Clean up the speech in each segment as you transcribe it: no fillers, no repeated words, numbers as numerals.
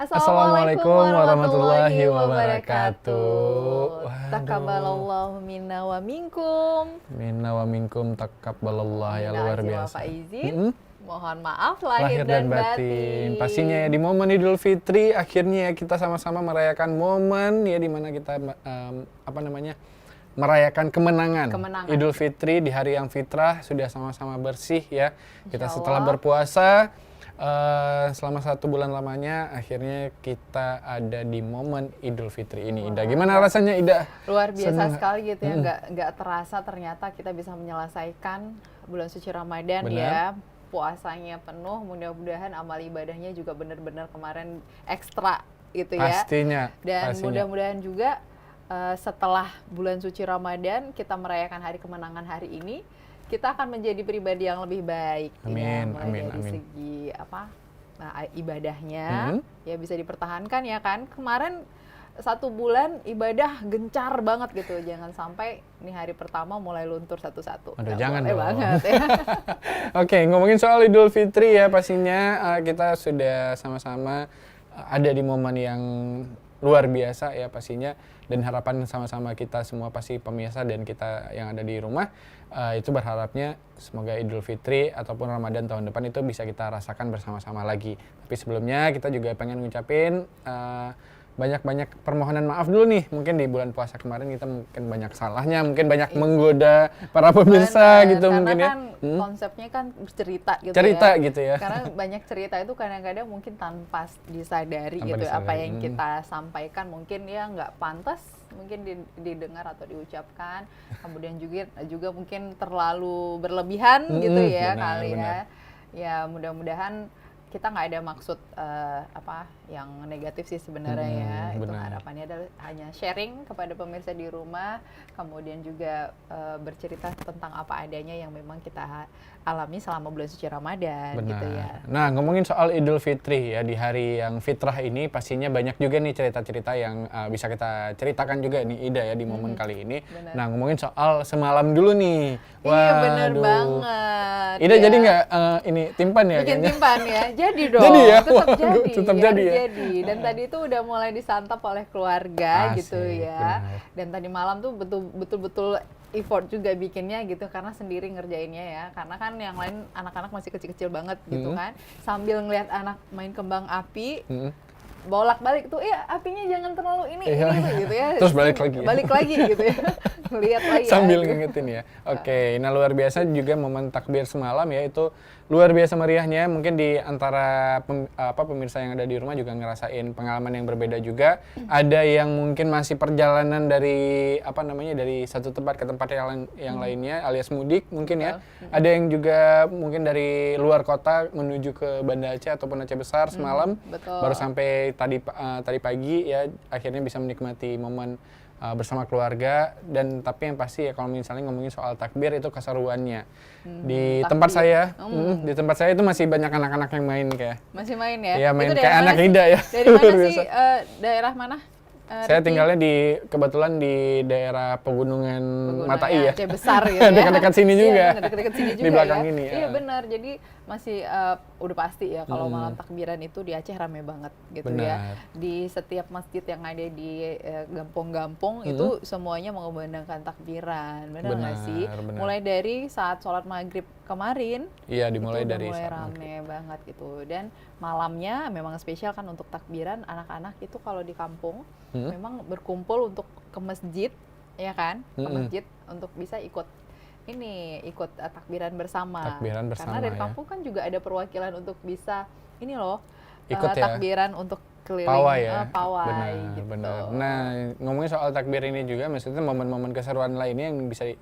Assalamualaikum warahmatullahi wabarakatuh. Taqabbalallahu minna wa minkum. Minna wa minkum taqabbalallah, ya luar biasa. Pak izin. Mohon maaf lahir dan batin. Pastinya ya di momen Idul Fitri akhirnya ya kita sama-sama merayakan momen ya di mana kita merayakan kemenangan. Idul Fitri di hari yang fitrah sudah sama-sama bersih ya. Kita setelah berpuasa selama 1 bulan lamanya akhirnya kita ada di momen Idul Fitri ini. Ida, gimana rasanya Ida? Luar biasa sekali gitu ya, nggak terasa ternyata kita bisa menyelesaikan bulan suci Ramadan. Bener. Ya. Puasanya penuh, mudah-mudahan amal ibadahnya juga benar-benar kemarin ekstra gitu ya. Pastinya. Dan mudah-mudahan juga setelah bulan suci Ramadan kita merayakan hari kemenangan hari ini, kita akan menjadi pribadi yang lebih baik. Amin, ya, amin, dari amin. segi ibadahnya ya bisa dipertahankan ya kan. Kemarin 1 bulan ibadah gencar banget gitu, jangan sampai nih hari pertama mulai luntur satu-satu. Aduh, jangan dong. Banget ya. Oke, ngomongin soal Idul Fitri ya, pastinya kita sudah sama-sama ada di momen yang luar biasa ya pastinya, dan harapan sama-sama kita semua pasti pemirsa dan kita yang ada di rumah itu berharapnya semoga Idul Fitri ataupun Ramadan tahun depan itu bisa kita rasakan bersama-sama lagi. Tapi sebelumnya kita juga pengen ngucapin banyak-banyak permohonan maaf dulu nih. Mungkin di bulan puasa kemarin kita mungkin banyak salahnya, mungkin banyak menggoda para pemirsa gitu mungkin ya. Karena kan konsepnya kan bercerita gitu cerita ya. Gitu ya. Karena banyak cerita itu kadang-kadang mungkin tanpa disadari gitu. Apa yang kita sampaikan mungkin ya nggak pantas mungkin didengar atau diucapkan. Kemudian juga mungkin terlalu berlebihan gitu ya kali ya. Ya mudah-mudahan kita nggak ada maksud yang negatif sih sebenarnya ya. Itu harapannya adalah hanya sharing kepada pemirsa di rumah, kemudian juga bercerita tentang apa adanya yang memang kita alami selama bulan suci Ramadan. Gitu ya. Nah, ngomongin soal Idul Fitri ya, di hari yang fitrah ini pastinya banyak juga nih cerita-cerita yang bisa kita ceritakan juga nih Ida ya di momen kali ini. Bener. Nah, ngomongin soal semalam dulu nih. Iya bener banget. Ida jadi nggak ini timpan ya? Bikin timpan ya, jadi dong. Jadi ya? Tetap jadi ya? Jadi. Dan tadi itu udah mulai disantap oleh keluarga. Asik, gitu ya. benar. Dan tadi malam tuh betul-betul effort juga bikinnya gitu, karena sendiri ngerjainnya ya. Karena kan yang lain anak-anak masih kecil-kecil banget gitu kan. Sambil ngelihat anak main kembang api. Bolak-balik tuh, apinya jangan terlalu ini gitu ya. Terus balik lagi gitu ya. Lihat lagi sambil ngingetin ya. Oke, nah luar biasa juga momen takbir semalam ya, itu luar biasa meriahnya. Mungkin di antara pemirsa yang ada di rumah juga ngerasain pengalaman yang berbeda juga. Ada yang mungkin masih perjalanan dari dari satu tempat ke tempat yang lainnya alias mudik mungkin ya. Ada yang juga mungkin dari luar kota menuju ke Banda Aceh ataupun Aceh Besar semalam. Baru sampai tadi pagi ya akhirnya bisa menikmati momen bersama keluarga. Dan tapi yang pasti ya kalau misalnya ngomongin soal takbir itu keseruannya di tempat saya di tempat saya itu masih banyak anak-anak yang main kayak masih main ya? Iya, main kayak anak Ida ya. Dari mana sih? Daerah mana? Saya tinggalnya kebetulan di daerah pegunungan Matai ya. Aceh Besar gitu ya. Dekat-dekat sini juga. Iya, dekat-dekat sini juga di belakang ya. ini. Iya benar. Jadi masih udah pasti ya kalau malam takbiran itu di Aceh rame banget gitu. Benar. Ya. Di setiap masjid yang ada di gampong-gampong itu semuanya mengumandangkan takbiran. Benar nggak sih? Benar. Mulai dari saat sholat maghrib kemarin. Iya, dimulai dari mulai rame banget gitu. Dan malamnya memang spesial kan untuk takbiran. Anak-anak itu kalau di kampung memang berkumpul untuk ke masjid, ya kan? Ke masjid untuk bisa ikut takbiran bersama. Karena dari kampung kan juga ada perwakilan untuk bisa ini loh, ikut takbiran untuk keliling pawai gitu. Benar. Nah, ngomongin soal takbir ini juga maksudnya momen-momen keseruan lainnya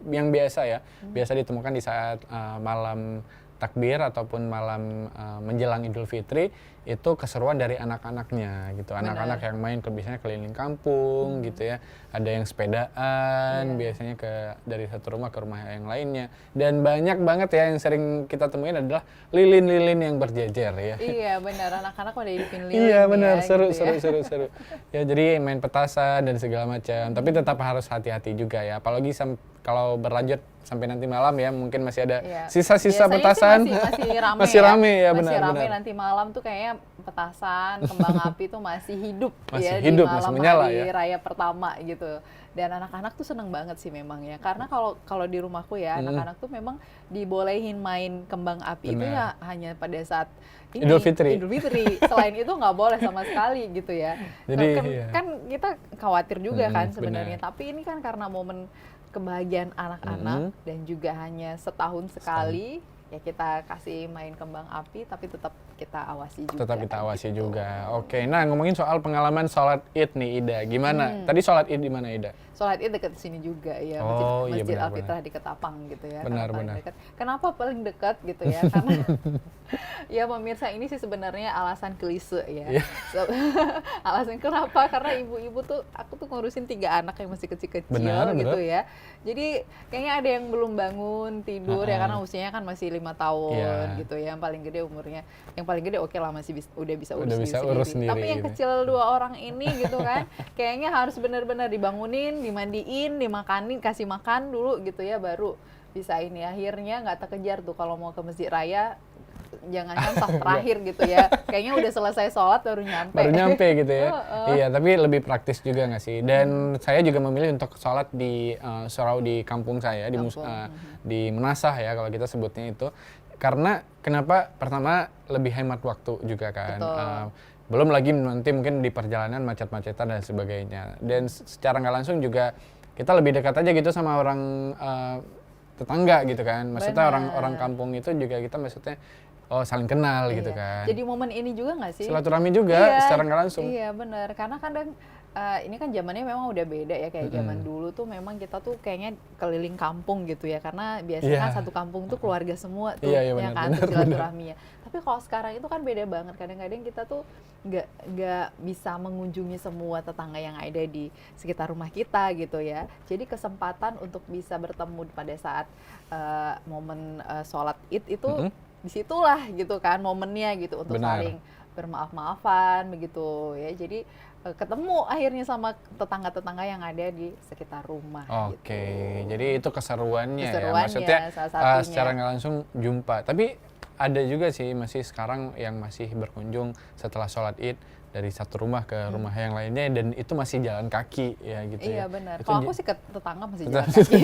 yang biasa ya, biasa ditemukan di saat malam takbir ataupun malam menjelang Idul Fitri, itu keseruan dari anak-anaknya gitu. Anak-anak yang main biasanya keliling kampung gitu ya. Ada yang sepedaan biasanya dari satu rumah ke rumah yang lainnya. Dan banyak banget ya yang sering kita temuin adalah lilin-lilin yang berjejer ya. Iya benar, anak-anak pada hidupin lilin. Iya benar, seru. Ya jadi main petasan dan segala macam. Tapi tetap harus hati-hati juga ya. Apalagi kalau berlanjut sampai nanti malam ya, mungkin masih ada sisa-sisa petasan. Masih rame masih rame ya, masih benar. Masih rame nanti malam tuh kayaknya petasan, kembang api itu masih hidup Masih ya hidup, di masih malam menyala hari ya. raya pertama gitu. Dan anak-anak tuh seneng banget sih memang ya, karena kalau kalau di rumahku ya anak-anak tuh memang dibolehin main kembang api itu Benar. ya hanya pada saat ini Idul Fitri. Idul Fitri. Selain itu nggak boleh sama sekali gitu ya. Jadi, kan, iya. kan kita khawatir juga kan benar. sebenarnya, tapi ini kan karena momen kebahagiaan anak-anak dan juga hanya setahun sekali ya kita kasih main kembang api, tapi tetap kita awasi juga. Tetap kita awasi gitu. juga. Oke, nah ngomongin soal pengalaman sholat Id nih Ida, gimana? Tadi sholat Id di mana Ida? Sholat Id dekat sini juga ya, Oh, iya, Masjid benar, Al-Fitrah di Ketapang gitu ya. Benar, karena paling benar. dekat. Kenapa paling dekat gitu ya? Karena ya pemirsa, ini sih sebenarnya alasan klise ya. Iya. Alasan kenapa? Karena ibu-ibu tuh, aku tuh ngurusin 3 anak yang masih kecil-kecil Benar, gitu benar. ya. Jadi kayaknya ada yang belum bangun tidur ya, karena usianya kan masih 5 tahun Iya. gitu ya. Yang paling gede umurnya, yang paling gede oke lah masih udah bisa urus Udah diri bisa sendiri. urus sendiri Tapi yang gitu. kecil 2 orang ini gitu kan, kayaknya harus benar-benar dibangunin, dimandiin, dimakanin, kasih makan dulu gitu ya, baru bisa ini. Akhirnya nggak terkejar tuh kalau mau ke masjid raya, jangankan saf terakhir gitu ya, kayaknya udah selesai sholat baru nyampe. Baru nyampe gitu ya. Iya, tapi lebih praktis juga nggak sih? Dan saya juga memilih untuk sholat di surau di kampung saya, di Menasah ya kalau kita sebutnya itu. Karena kenapa? Pertama lebih hemat waktu juga kan. Betul. Belum lagi nanti mungkin di perjalanan macet-macetan dan sebagainya. Dan secara nggak langsung juga kita lebih dekat aja gitu sama orang tetangga gitu kan. Maksudnya Benar. orang-orang kampung itu juga kita maksudnya saling kenal gitu Iya. kan. Jadi momen ini juga nggak sih? Silaturahmi juga secara nggak langsung. Iya benar, karena kadang ini kan zamannya memang udah beda ya, kayak zaman dulu tuh memang kita tuh kayaknya keliling kampung gitu ya, karena biasanya Iya. kan satu kampung tuh keluarga semua tuh, Iya, iya, ya benar, kan, benar, silaturahminya. Tapi kalau sekarang itu kan beda banget, kadang-kadang kita tuh nggak bisa mengunjungi semua tetangga yang ada di sekitar rumah kita gitu ya. Jadi kesempatan untuk bisa bertemu pada saat momen sholat Id itu disitulah gitu kan momennya gitu untuk Benar. saling bermaaf-maafan begitu ya. Jadi ketemu akhirnya sama tetangga-tetangga yang ada di sekitar rumah. Oke, gitu. jadi itu keseruannya, ya. Keseruannya, Maksudnya salah satunya. secara nggak langsung jumpa. Tapi ada juga sih masih sekarang yang masih berkunjung setelah sholat Id dari satu rumah ke rumah yang lainnya, dan itu masih jalan kaki ya gitu ya. Iya benar. Itu Kalau aku sih ke tetangga masih jalan Tetap- kaki.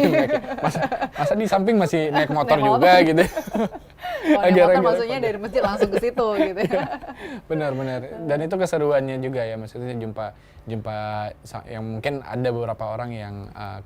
masa di samping masih naik motor Naik juga motor. gitu. Kalau naik Agar-agar motor maksudnya pada- dari masjid langsung ke situ gitu ya. Benar-benar. Dan itu keseruannya juga ya, maksudnya jumpa yang mungkin ada beberapa orang yang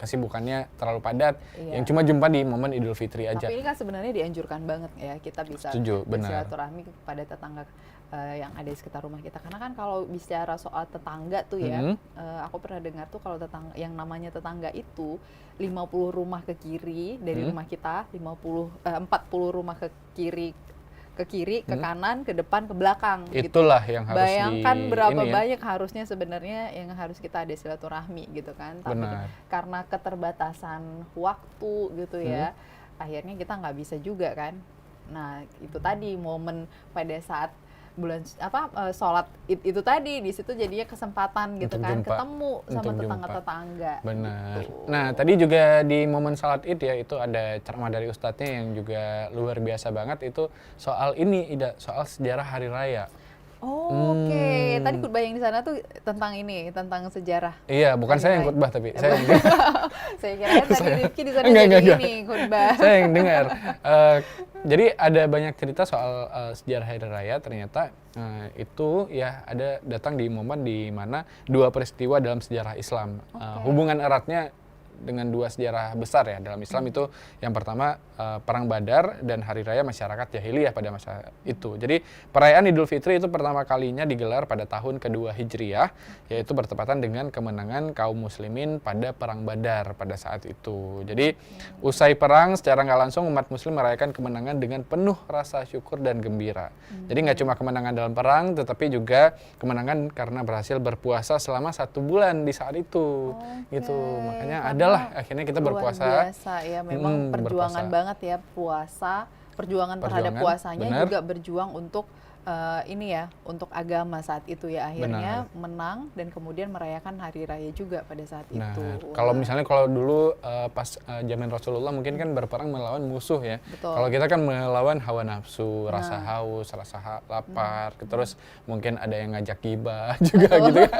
kesibukannya terlalu padat, Iya. yang cuma jumpa di momen Idul Fitri aja. Tapi ini kan sebenarnya dianjurkan banget ya, kita bisa Setuju, benar. bersilaturahmi kepada tetangga yang ada di sekitar rumah kita. Karena kan kalau bicara soal tetangga tuh ya, aku pernah dengar tuh kalau tetangga, yang namanya tetangga itu 50 rumah ke kiri dari rumah kita, 40 rumah ke kiri, ke kanan, ke depan, ke belakang gitu. Itulah yang harus Bayangkan berapa ini ya. banyak harusnya sebenarnya yang harus kita ada silaturahmi gitu kan. Tapi Benar. karena keterbatasan waktu gitu ya, akhirnya kita nggak bisa juga kan. Nah itu tadi momen pada saat sholat Id itu tadi, di situ jadinya kesempatan gitu Untuk kan, jumpa. ketemu sama Untuk jumpa. tetangga-tetangga. Benar. Gitu. Nah, tadi juga di momen salat Id ya, itu ada ceramah dari ustadznya yang juga luar biasa banget, itu soal ini, Ida, soal sejarah hari raya. Oh, oke. Tadi khutbah yang di sana tuh tentang ini, tentang sejarah. Iya, bukan Hari saya yang raya. khutbah tapi saya yang Saya kira tadi Rifki di sana Enggak, jadi enggak. ini khutbah. saya yang dengar. Jadi ada banyak cerita soal sejarah hari raya. Ternyata itu ya ada datang di momen di mana dua peristiwa dalam sejarah Islam. Hubungan eratnya dengan dua sejarah besar ya dalam Islam itu. Yang pertama Perang Badar dan Hari Raya Masyarakat Jahiliyah pada masa itu. Jadi perayaan Idul Fitri itu pertama kalinya digelar pada tahun kedua Hijriyah, yaitu bertepatan dengan kemenangan kaum muslimin pada Perang Badar pada saat itu. Jadi usai perang secara nggak langsung umat muslim merayakan kemenangan dengan penuh rasa syukur dan gembira. Jadi nggak cuma kemenangan dalam perang, tetapi juga kemenangan karena berhasil berpuasa selama 1 bulan di saat itu. Gitu. Makanya Karena adalah akhirnya kita luar berpuasa. biasa ya, memang perjuangan berpuasa. banget ya puasa, perjuangan terhadap Perjuangan, puasanya benar. juga berjuang untuk ini ya untuk agama saat itu ya, akhirnya menang dan kemudian merayakan hari raya juga pada saat itu. Kalau misalnya kalau dulu pas zaman Rasulullah mungkin kan berperang melawan musuh ya. Kalau kita kan melawan hawa nafsu, rasa haus, rasa lapar, terus mungkin ada yang ngajak gibah juga gitu ya.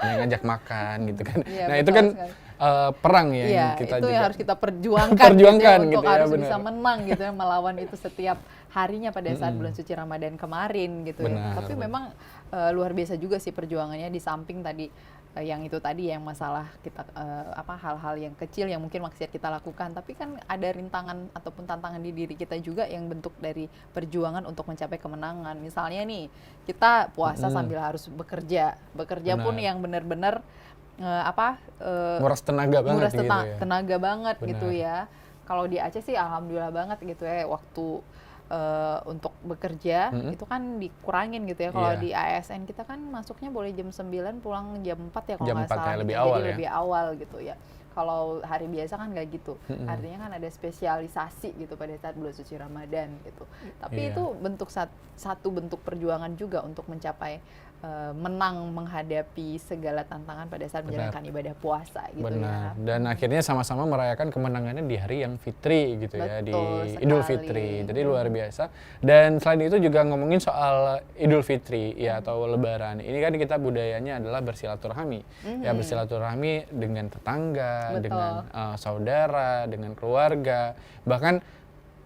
Ada yang ngajak makan gitu kan. Nah itu kan perang ya yang kita itu juga yang harus kita perjuangkan gitu ya, untuk gitu ya, harus bisa menang gitu ya, melawan itu setiap harinya pada saat bulan suci Ramadan kemarin gitu ya. Tapi memang luar biasa juga sih perjuangannya, di samping tadi yang itu tadi yang masalah kita hal-hal yang kecil yang mungkin maksiat kita lakukan, tapi kan ada rintangan ataupun tantangan di diri kita juga yang bentuk dari perjuangan untuk mencapai kemenangan. Misalnya nih kita puasa sambil harus bekerja pun yang benar-benar nguras tenaga banget gitu ya. Tenaga banget gitu ya. Kalau di Aceh sih alhamdulillah banget gitu ya, waktu untuk bekerja itu kan dikurangin gitu ya. Kalau di ASN kita kan masuknya boleh jam 9 pulang jam 4 ya kalau nggak salah. Ya, lebih gitu. awal Jadi ya. lebih awal gitu ya. Kalau hari biasa kan nggak gitu. Artinya kan ada spesialisasi gitu pada saat bulan suci Ramadan gitu. Tapi itu satu bentuk perjuangan juga untuk mencapai menang menghadapi segala tantangan pada saat menjalankan ibadah puasa gitu ya. Dan akhirnya sama-sama merayakan kemenangannya di hari yang fitri gitu ya, di Idul Fitri. Jadi luar biasa. Dan selain itu juga ngomongin soal Idul Fitri ya atau Lebaran. Ini kan kita budayanya adalah bersilaturahmi. Ya bersilaturahmi dengan tetangga, dengan saudara, dengan keluarga. Bahkan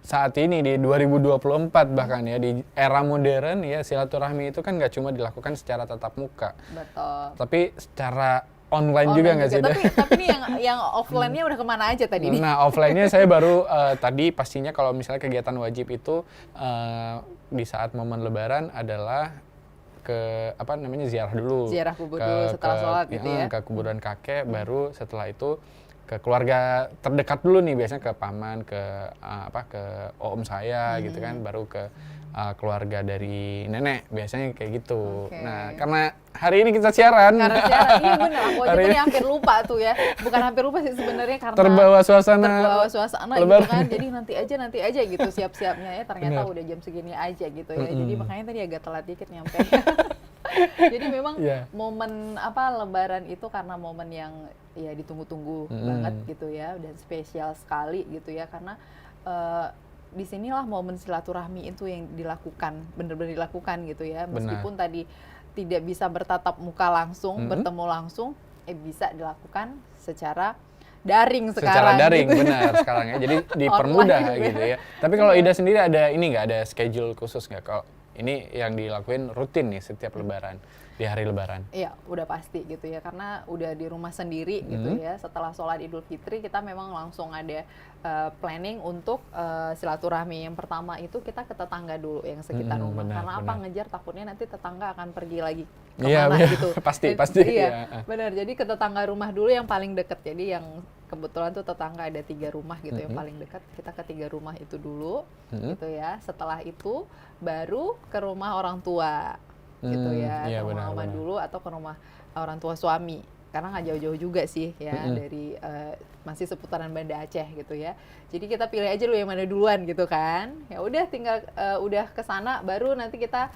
saat ini di 2024 bahkan ya di era modern ya, silaturahmi itu kan nggak cuma dilakukan secara tatap muka. Betul. Tapi secara online juga nggak sih? Tapi nih yang offline-nya udah kemana aja tadi nih? Nah offline-nya saya baru tadi pastinya kalau misalnya kegiatan wajib itu di saat momen Lebaran adalah ke ziarah dulu. Ziarah kubur dulu setelah sholat gitu ya? Ke kuburan kakek, baru setelah itu ke keluarga terdekat dulu nih, biasanya ke paman, ke om saya gitu kan, baru ke keluarga dari nenek, biasanya kayak gitu. Nah, karena hari ini kita siaran. Iya benar, aku aja tadi hampir lupa tuh ya. Bukan hampir lupa sih sebenarnya, karena terbawa suasana gitu kan. Jadi nanti aja gitu siap-siapnya ya, ternyata udah jam segini aja gitu ya. Jadi makanya tadi agak telat dikit nyampe. Jadi memang momen Lebaran itu karena momen yang ya ditunggu-tunggu banget gitu ya, dan spesial sekali gitu ya, karena disinilah momen silaturahmi itu yang dilakukan, benar-benar dilakukan gitu ya, meskipun tadi tidak bisa bertatap muka langsung, bertemu langsung, bisa dilakukan secara daring sekarang. Secara daring, gitu. Benar sekarang ya, jadi dipermudah gitu ya. Tapi kalau Ida sendiri ada nggak ada schedule khusus nggak kalau ini yang dilakuin rutin nih setiap Lebaran, di hari Lebaran? Iya, udah pasti gitu ya, karena udah di rumah sendiri gitu ya. Setelah sholat Idul Fitri kita memang langsung ada planning untuk silaturahmi. Yang pertama itu kita ke tetangga dulu yang sekitar rumah. Karena ngejar takutnya nanti tetangga akan pergi lagi kemana gitu. Pasti. Iya, benar. Jadi ke tetangga rumah dulu yang paling dekat. Jadi yang kebetulan tuh tetangga ada 3 rumah gitu yang paling dekat. Kita ke 3 rumah itu dulu gitu ya. Setelah itu baru ke rumah orang tua gitu ya, ke rumah mama dulu atau ke rumah orang tua suami, karena nggak jauh-jauh juga sih ya dari masih seputaran Banda Aceh gitu ya. Jadi kita pilih aja dulu yang mana duluan gitu kan. Ya udah tinggal udah ke sana baru nanti kita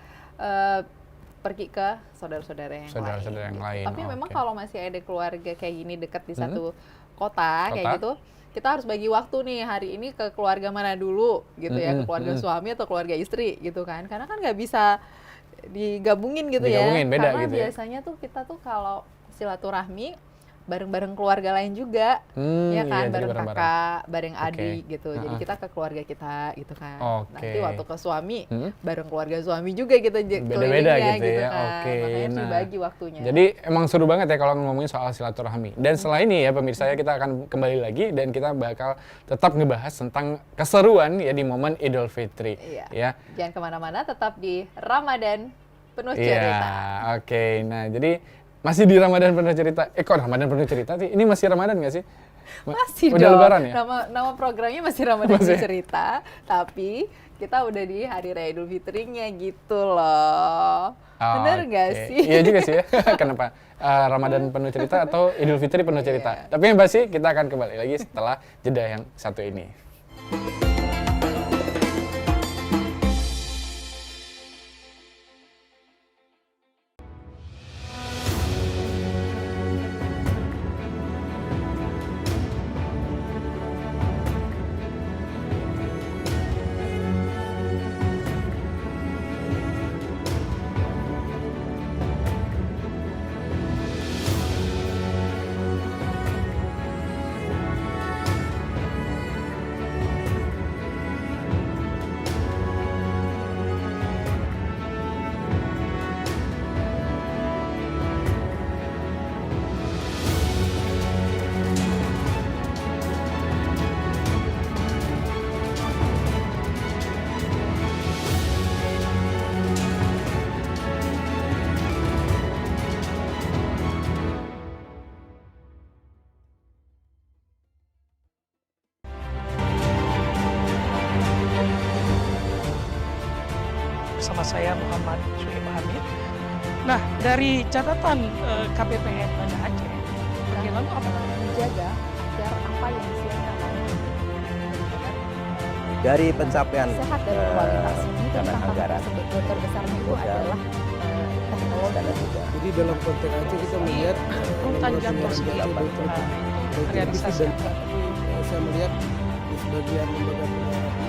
pergi ke saudara-saudara yang lain. Tapi memang kalau masih ada keluarga kayak gini dekat di satu kota kayak gitu, kita harus bagi waktu nih, hari ini ke keluarga mana dulu gitu ya, ke keluarga suami atau keluarga istri gitu kan, karena kan nggak bisa digabungin gitu ya, beda karena gitu biasanya tuh kita tuh kalau silaturahmi bareng-bareng keluarga lain juga, ya kan, bareng kakak, bareng adik gitu. Jadi kita ke keluarga kita gitu kan. Nanti waktu ke suami, bareng keluarga suami juga kita beda-beda gitu ya. Kan. Makanya dibagi waktunya. Jadi emang seru banget ya kalau ngomongin soal silaturahmi. Dan setelah ini ya pemirsa ya, kita akan kembali lagi dan kita bakal tetap ngebahas tentang keseruan ya di momen Idul Fitri. Ya. Jangan kemana-mana, tetap di Ramadan Penuh Cerita. Oke. Nah, jadi masih di Ramadan Penuh Cerita. Kok Ramadan Penuh Cerita sih? Ini masih Ramadan nggak sih? Masih udah dong. Lebaran ya? Nama programnya masih Ramadan Penuh Cerita, tapi kita udah di Hari Raya Idul Fitrinya gitu loh. Bener nggak sih? Iya juga sih ya. Kenapa? Ramadan Penuh Cerita atau Idul Fitri Penuh Cerita? Tapi yang pasti kita akan kembali lagi setelah jeda yang satu ini. saya Muhammad Suhaib Hamid. Nah, dari catatan KPPN Banda Aceh, lalu apa menjaga agar apa yang disiapkan Dari pencapaian sehat dan kualitas ini karena tantangan anggaran terbesarnya itu modal adalah teknologi. dan juga Jadi dalam konteks Aceh kita melihat rutan jantung sendiri baik realisasi dan saya melihat di sebagian lembaga pendidikan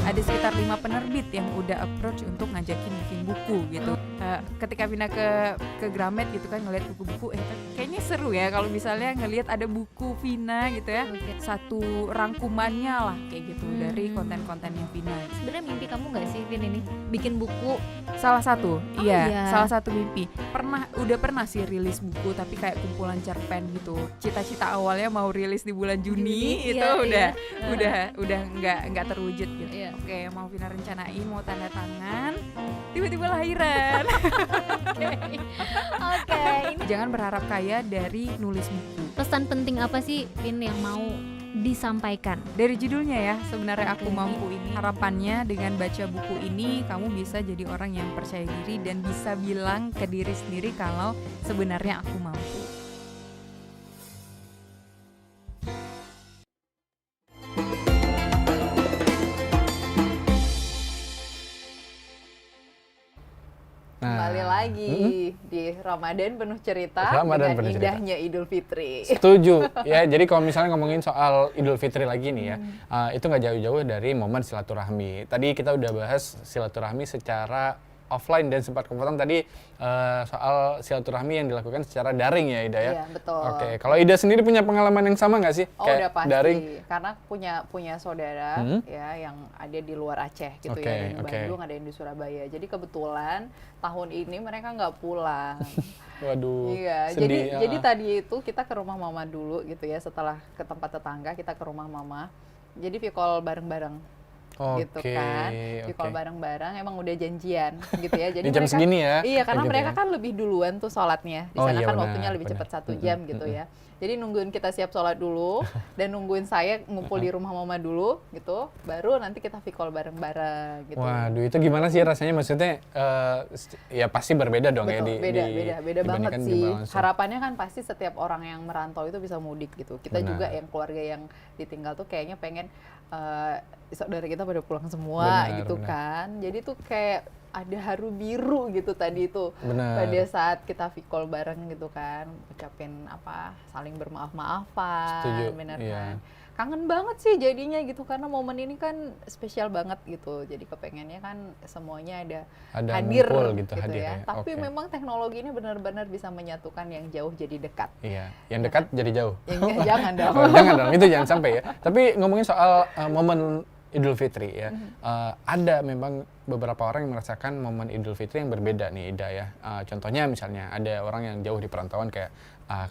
Ada sekitar 5 penerbit yang udah approach untuk ngajakin bikin buku gitu. Ketika pindah ke Gramet gitu kan ngeliat buku-buku, kayaknya seru ya kalau misalnya ngelihat ada buku Vina gitu ya, satu rangkumannya lah kayak gitu dari konten-kontennya Vina. Sebenarnya mimpi kamu nggak sih, Vin, ini bikin buku? Salah satu, iya. salah satu mimpi. Udah pernah sih rilis buku tapi kayak kumpulan cerpen gitu. Cita-cita awalnya mau rilis di bulan Juni, itu udah nggak terwujud gitu. Iya. Oke, mau Vina rencanain mau tanda tangan, tiba-tiba lahiran. Oke, ini Jangan berharap kaya dari nulis buku. pesan penting apa sih, Vin, yang mau disampaikan? Dari judulnya ya, sebenarnya Aku Oke. Mampu ini. Harapannya dengan baca buku ini kamu bisa jadi orang yang percaya diri dan bisa bilang ke diri sendiri kalau sebenarnya aku mampu. Kembali lagi di Ramadan penuh cerita Ramadan dengan penuh cerita. indahnya Idul Fitri. Setuju ya. Jadi kalau misalnya ngomongin soal Idul Fitri lagi nih ya, itu nggak jauh-jauh dari momen silaturahmi. Tadi kita udah bahas silaturahmi secara offline dan sempat kepotong tadi soal silaturahmi yang dilakukan secara daring ya, Ida ya. Iya, betul. Oke, kalau Ida sendiri punya pengalaman yang sama nggak sih? Oh, udah pasti. daring? Karena punya saudara ya yang ada di luar Aceh gitu Oke, ya, ada yang di oke. Bandung, ada yang di Surabaya. Jadi kebetulan tahun ini mereka nggak pulang. Waduh, Iya, sedih. jadi tadi itu kita ke rumah mama dulu gitu ya, setelah ke tempat tetangga kita ke rumah mama. Jadi video call bareng-bareng. Gitu kan, oke. call bareng-bareng, emang udah janjian gitu ya. Jadi Di jam mereka, segini ya? Iya, karena Kayak gitu mereka ya? kan lebih duluan tuh sholatnya. Di Oh, sana iya, kan benar, waktunya lebih benar. cepat 1 jam gitu ya. Jadi nungguin kita siap sholat dulu dan nungguin saya ngumpul di rumah mama dulu gitu, baru nanti kita call bareng-bareng gitu. Waduh, itu gimana sih rasanya? Maksudnya ya pasti berbeda dong ya Betul, beda banget dibandingkan sih. jumlah langsung. Harapannya kan pasti setiap orang yang merantau itu bisa mudik gitu. Kita Benar. juga yang keluarga yang ditinggal tuh kayaknya pengen saudara kita pada pulang semua Benar, gitu benar. kan. Jadi tuh kayak ada haru biru gitu tadi tuh Benar. pada saat kita call bareng gitu kan, ucapin saling bermaaf-maafan, Setuju, bener iya. kan. Kangen banget sih jadinya gitu karena momen ini kan spesial banget gitu. Jadi kepengennya kan semuanya ada hadir ngumpul gitu, ya. hadir ya. Tapi Oke. memang teknologi ini benar-benar bisa menyatukan yang jauh jadi dekat. Iya, yang dekat jadi jauh. Jangan dong. Oh, jangan dong, itu jangan sampai ya. Tapi ngomongin soal momen Idul Fitri ya, ada memang beberapa orang yang merasakan momen Idul Fitri yang berbeda nih, Ida ya. Contohnya misalnya ada orang yang jauh di perantauan kayak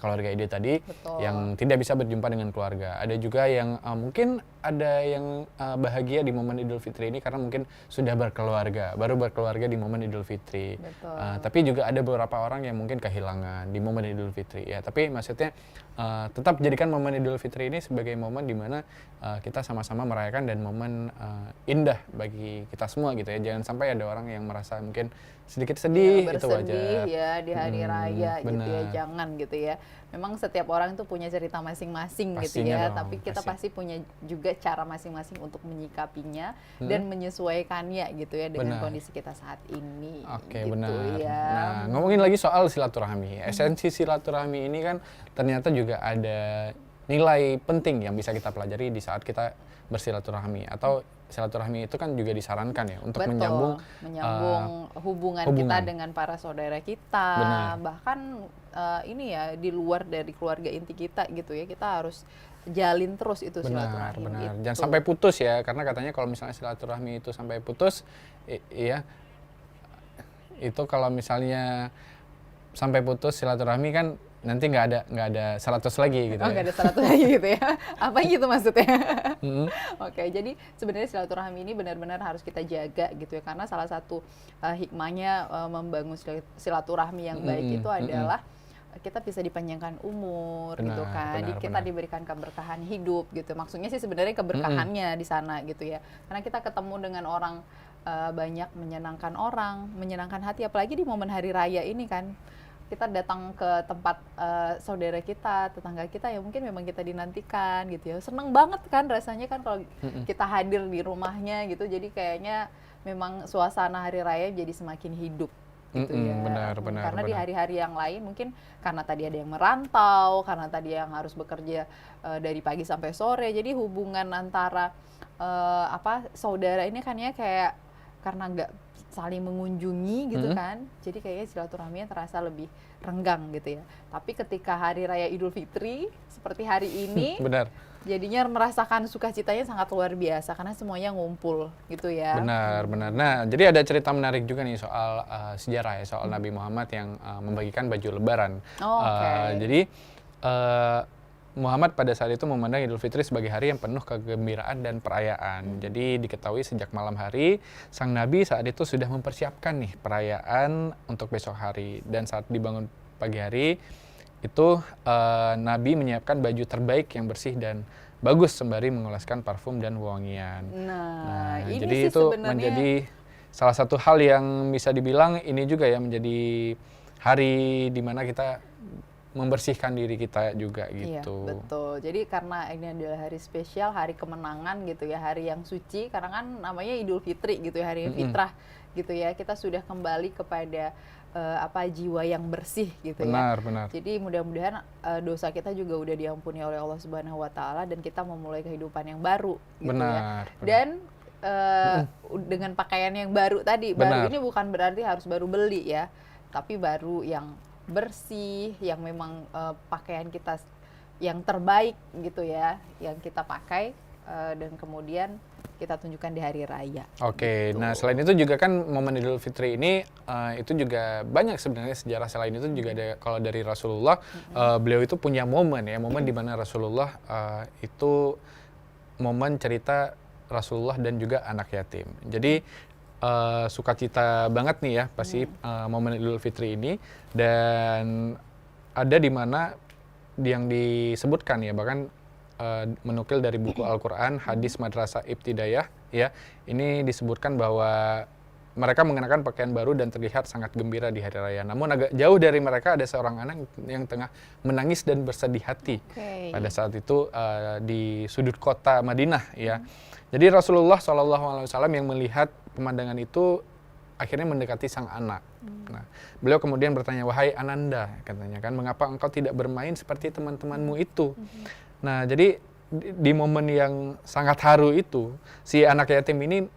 keluarga Ida tadi, Betul. yang tidak bisa berjumpa dengan keluarga. Ada juga yang mungkin ada yang bahagia di momen Idul Fitri ini karena mungkin sudah berkeluarga, baru berkeluarga di momen Idul Fitri. Betul. Tapi juga ada beberapa orang yang mungkin kehilangan di momen Idul Fitri ya. Tapi maksudnya tetap jadikan momen Idul Fitri ini sebagai momen di mana kita sama-sama merayakan dan momen indah bagi kita semua gitu ya. Jangan sampai ada orang yang merasa mungkin sedikit sedih, itu wajar. bersedih ya di hari raya gitu ya, benar. jangan gitu ya. Memang setiap orang itu punya cerita masing-masing gitu Pastinya ya, dong, tapi kita pasti punya juga cara masing-masing untuk menyikapinya dan menyesuaikannya gitu ya dengan Benar. kondisi kita saat ini. Oke, gitu benar. ya. Nah, ngomongin lagi soal silaturahmi. Esensi silaturahmi ini kan ternyata juga ada nilai penting yang bisa kita pelajari di saat kita bersilaturahmi, atau silaturahmi itu kan juga disarankan ya untuk Betul, menyambung hubungan kita hubungan. dengan para saudara kita, Benar. bahkan ini ya di luar dari keluarga inti kita gitu ya, kita harus jalin terus itu benar, silaturahmi. benar. gitu. Jangan sampai putus ya, karena katanya kalau misalnya silaturahmi itu sampai putus, iya, itu kalau misalnya sampai putus silaturahmi kan nanti nggak ada 100 lagi gitu. Oh, ya. nggak ada 100 lagi gitu ya? Apa gitu maksudnya? Mm-mm. Oke, jadi sebenarnya silaturahmi ini benar-benar harus kita jaga gitu ya, karena salah satu hikmahnya membangun silaturahmi yang baik itu adalah kita bisa dipanjangkan umur gitu Benar, kan, benar, kita benar. diberikan keberkahan hidup gitu. Maksudnya sih sebenarnya keberkahannya di sana gitu ya. Karena kita ketemu dengan orang banyak, menyenangkan hati, apalagi di momen hari raya ini kan. Kita datang ke tempat saudara kita, tetangga kita yang mungkin memang kita dinantikan gitu ya. Seneng banget kan rasanya kan kalau kita hadir di rumahnya gitu. Jadi kayaknya memang suasana hari raya jadi semakin hidup gitu ya. Benar, Karena di benar. hari-hari yang lain mungkin karena tadi ada yang merantau, karena tadi yang harus bekerja dari pagi sampai sore. Jadi hubungan antara saudara ini kan ya kayak karena nggak saling mengunjungi gitu kan, jadi kayaknya silaturahminya terasa lebih renggang gitu ya. Tapi ketika hari raya Idul Fitri seperti hari ini, Benar. jadinya merasakan sukacitanya sangat luar biasa karena semuanya ngumpul gitu ya. Benar, benar. Nah, jadi ada cerita menarik juga nih soal sejarah ya, soal Nabi Muhammad yang membagikan baju lebaran. Oh, oke. Jadi Muhammad pada saat itu memandang Idul Fitri sebagai hari yang penuh kegembiraan dan perayaan. Jadi diketahui sejak malam hari, sang Nabi saat itu sudah mempersiapkan nih perayaan untuk besok hari. Dan saat dibangun pagi hari, itu Nabi menyiapkan baju terbaik yang bersih dan bagus sembari mengoleskan parfum dan wangian. Nah, ini Jadi sih itu sebenarnya menjadi salah satu hal yang bisa dibilang ini juga ya menjadi hari di mana kita membersihkan diri kita juga Iya, gitu. betul. Jadi karena ini adalah hari spesial, hari kemenangan gitu ya, hari yang suci karena kan namanya Idul Fitri gitu ya, hari fitrah gitu ya. Kita sudah kembali kepada jiwa yang bersih gitu ya. Benar, benar. Jadi mudah-mudahan dosa kita juga udah diampuni oleh Allah Subhanahu wa taala dan kita memulai kehidupan yang baru gitu ya. Benar. Dan dengan pakaian yang baru tadi, baru Benar. ini bukan berarti harus baru beli ya, tapi baru yang bersih, yang memang pakaian kita yang terbaik gitu ya, yang kita pakai dan kemudian kita tunjukkan di hari raya. Oke, Gitu. nah selain itu juga kan momen Idul Fitri ini itu juga banyak sebenarnya sejarah selain itu juga ada kalau dari Rasulullah beliau itu punya momen ya, momen di mana Rasulullah itu momen cerita Rasulullah dan juga anak yatim. Jadi sukacita banget nih ya pasti momen Idul Fitri ini dan ada di mana yang disebutkan ya bahkan menukil dari buku Al-Quran hadis Madrasah Ibtidaiyah ya ini disebutkan bahwa mereka mengenakan pakaian baru dan terlihat sangat gembira di hari raya. Namun agak jauh dari mereka ada seorang anak yang tengah menangis dan bersedih hati pada saat itu di sudut kota Madinah ya. Jadi Rasulullah SAW yang melihat pemandangan itu akhirnya mendekati sang anak. Nah, beliau kemudian bertanya, "Wahai Ananda," katanya kan, "mengapa engkau tidak bermain seperti teman-temanmu itu?" Nah, jadi di momen yang sangat haru itu, si anak yatim ini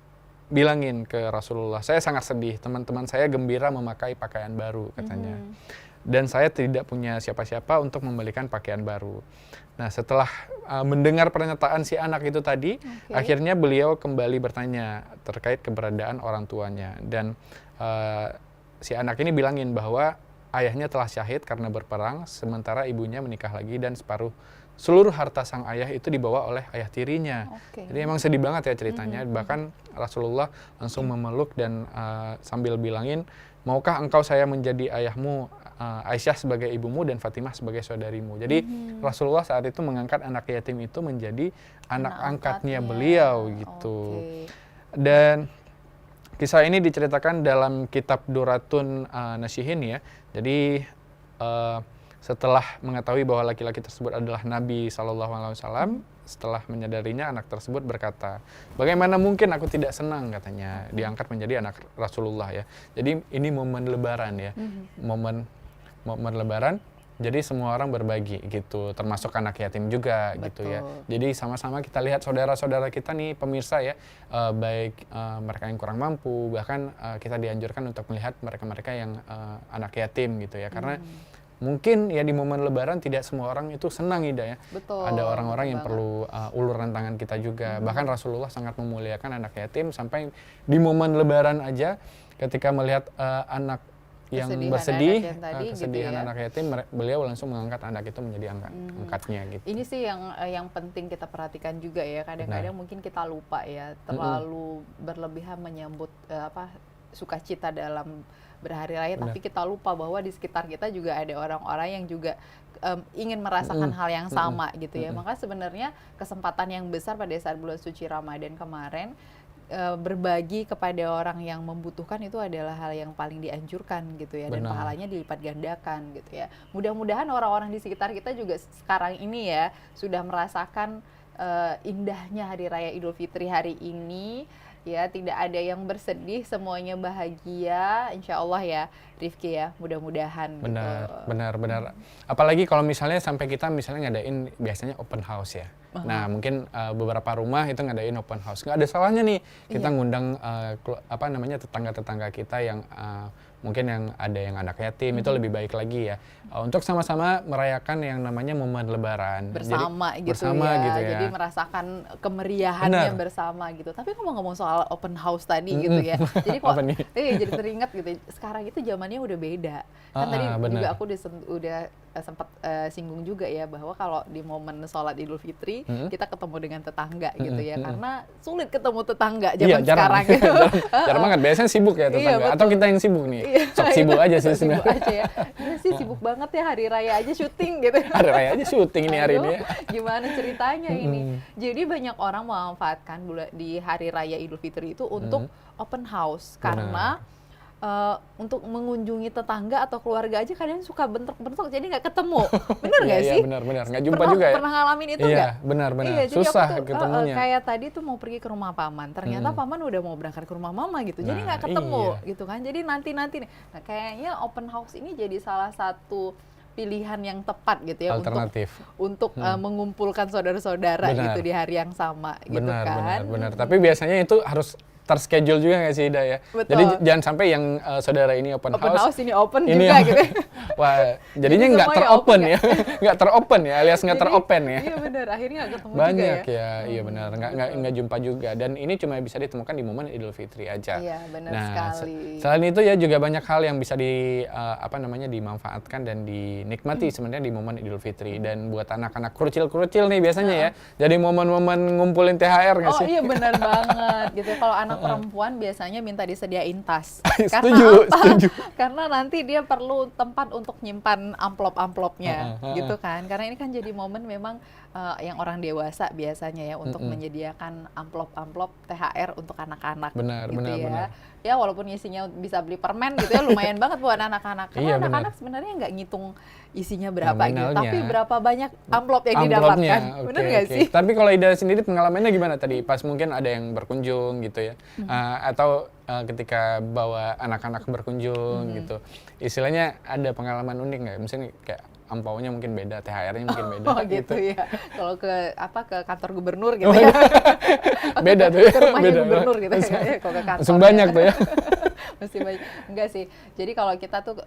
bilangin ke Rasulullah, "Saya sangat sedih, teman-teman saya gembira memakai pakaian baru," katanya. Dan saya tidak punya siapa-siapa untuk membelikan pakaian baru. Nah, setelah mendengar pernyataan si anak itu tadi, akhirnya beliau kembali bertanya terkait keberadaan orang tuanya. Dan si anak ini bilangin bahwa ayahnya telah syahid karena berperang, sementara ibunya menikah lagi dan seluruh harta sang ayah itu dibawa oleh ayah tirinya. Jadi emang sedih banget ya ceritanya. Bahkan Rasulullah langsung memeluk dan sambil bilangin, "Maukah engkau saya menjadi ayahmu, Aisyah sebagai ibumu dan Fatimah sebagai saudarimu?" Jadi Rasulullah saat itu mengangkat anak yatim itu menjadi anak angkatnya beliau gitu. Dan kisah ini diceritakan dalam kitab Duratun Nasihin ya. Jadi setelah mengetahui bahwa laki-laki tersebut adalah Nabi SAW, setelah menyadarinya anak tersebut berkata, "Bagaimana mungkin aku tidak senang," katanya, diangkat menjadi anak Rasulullah ya. Jadi ini momen Lebaran ya, momen Lebaran. Jadi semua orang berbagi gitu, termasuk anak yatim juga gitu ya. Jadi sama-sama kita lihat saudara-saudara kita nih pemirsa ya, baik mereka yang kurang mampu, bahkan kita dianjurkan untuk melihat mereka-mereka yang anak yatim gitu ya. Karena mungkin ya di momen Lebaran tidak semua orang itu senang Ida ya. Ada orang-orang yang perlu uluran tangan kita juga. Bahkan Rasulullah sangat memuliakan anak yatim sampai di momen Lebaran aja ketika melihat anak yang bersedih, kesedihan anak yatim, beliau langsung mengangkat anak itu menjadi angkatnya gitu. Ini sih yang penting kita perhatikan juga ya. Kadang-kadang mungkin kita lupa ya, terlalu berlebihan menyambut sukacita dalam berhari raya, Benar. tapi kita lupa bahwa di sekitar kita juga ada orang-orang yang juga ingin merasakan hal yang sama gitu ya. Maka sebenarnya kesempatan yang besar pada saat bulan suci Ramadan kemarin, berbagi kepada orang yang membutuhkan itu adalah hal yang paling dianjurkan gitu ya, dan Benar. pahalanya dilipat gandakan gitu ya. Mudah-mudahan orang-orang di sekitar kita juga sekarang ini ya sudah merasakan indahnya hari raya Idul Fitri hari ini ya, tidak ada yang bersedih, semuanya bahagia, insya Allah ya Rifki ya, mudah-mudahan Benar, gitu. benar. Apalagi kalau misalnya sampai kita misalnya ngadain biasanya open house ya. Nah, mungkin beberapa rumah itu ngadain open house. Nggak ada salahnya nih kita Iya. ngundang tetangga-tetangga kita yang mungkin yang ada yang anak yatim, itu lebih baik lagi ya. Untuk sama-sama merayakan yang namanya momen Lebaran. Bersama Jadi, gitu, bersama ya. gitu ya. Jadi merasakan kemeriahannya Benar. bersama gitu. Tapi ngomong-ngomong soal open house tadi gitu ya. Jadi kok Apa nih? jadi teringat gitu. Sekarang itu zamannya udah beda. Kan tadi benar. juga aku udah sempat singgung juga ya, bahwa kalau di momen sholat Idul Fitri kita ketemu dengan tetangga gitu ya. Karena sulit ketemu tetangga zaman jarang. sekarang gitu. Jarang banget, biasanya sibuk ya tetangga. Iya, Atau betul. kita yang sibuk nih. Iya, Sok sibuk aja sih Sok sibuk sebenarnya. aja ya. Ini sih sibuk banget ya, hari raya aja syuting gitu. Hari raya aja syuting ini hari Aduh, ini ya. gimana ceritanya ini? Jadi banyak orang memanfaatkan di hari raya Idul Fitri itu untuk open house, karena untuk mengunjungi tetangga atau keluarga aja kadang suka bentrok-bentrok, jadi nggak ketemu. Bener nggak Iya, sih? benar. Nggak jumpa juga ya. Pernah ngalamin itu Iya, nggak? benar. Iya, jadi Susah aku tuh, ketemunya. kayak tadi tuh mau pergi ke rumah paman, ternyata paman udah mau berangkat ke rumah mama gitu, jadi Nah, nggak ketemu iya. gitu kan. Jadi nanti nih. Nah, kayaknya open house ini jadi salah satu pilihan yang tepat gitu ya, Alternatif. untuk mengumpulkan saudara-saudara Benar. gitu di hari yang sama gitu kan. Benar. Tapi biasanya itu harus terschedule juga nggak sih, Ida ya? Betul. Jadi jangan sampai yang saudara ini open house ini open ini juga yang- gitu. Wah, jadinya Jadi nggak semuanya teropen open ya, nggak teropen ya, alias nggak Jadi, teropen ya. Iya benar, akhirnya nggak ketemu Banyak juga ya. iya benar, nggak jumpa juga. Dan ini cuma bisa ditemukan di momen Idul Fitri aja. Iya, benar Nah, sekali. selain itu ya juga banyak hal yang bisa dimanfaatkan dan dinikmati sebenarnya di momen Idul Fitri. Dan buat anak-anak kurucil-kurucil nih biasanya ya, jadi momen-momen ngumpulin THR nggak Oh sih? iya benar banget gitu. Kalau anak perempuan biasanya minta disediain tas. Setuju, Karena apa? setuju. Karena nanti dia perlu tempat untuk nyimpan amplop-amplopnya gitu kan. Karena ini kan jadi momen memang yang orang dewasa biasanya ya untuk menyediakan amplop-amplop THR untuk anak-anak. Benar, gitu benar, ya. benar. Ya walaupun isinya bisa beli permen gitu ya, lumayan banget buat anak-anak. Karena Iya, benar. anak-anak sebenarnya nggak ngitung isinya berapa gitu, Nominalnya. tapi berapa banyak amplop yang Amplopnya, didapatkan. Bener oke, nggak oke. sih? Tapi kalau Ida sendiri pengalamannya gimana tadi? Pas mungkin ada yang berkunjung gitu ya, atau ketika bawa anak-anak berkunjung gitu, istilahnya ada pengalaman unik nggak? Misalnya kayak ampaunya mungkin beda, THR-nya mungkin beda Oh gitu ya. Kalau ke kantor gubernur gitu ya. Beda tuh ya, Ke rumahnya beda gubernur banget. gitu ya. Kalau ke kantor. Langsung banyak tuh ya. Mesti banyak. Enggak sih. Jadi kalau kita tuh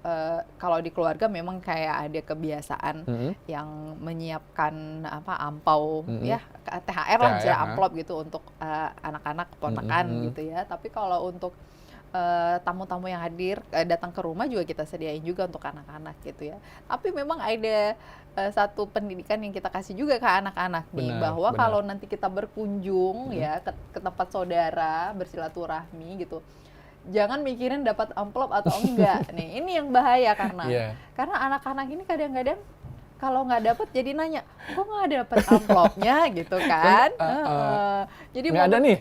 kalau di keluarga memang kayak ada kebiasaan yang menyiapkan ampau ya, THR lah misalnya, THR, amplop gitu untuk anak-anak keponakan gitu ya. Tapi kalau untuk tamu-tamu yang hadir datang ke rumah juga kita sediain juga untuk anak-anak gitu ya. Tapi memang ada satu pendidikan yang kita kasih juga ke anak-anak nih, Benar, bahwa benar. kalau nanti kita berkunjung ya ke tempat saudara bersilaturahmi gitu, jangan mikirin dapat amplop atau enggak. Nih ini yang bahaya karena Iya. anak-anak ini kadang-kadang kalau nggak dapat jadi nanya, kok nggak dapat amplopnya gitu kan? Jadi Nggak ada nih.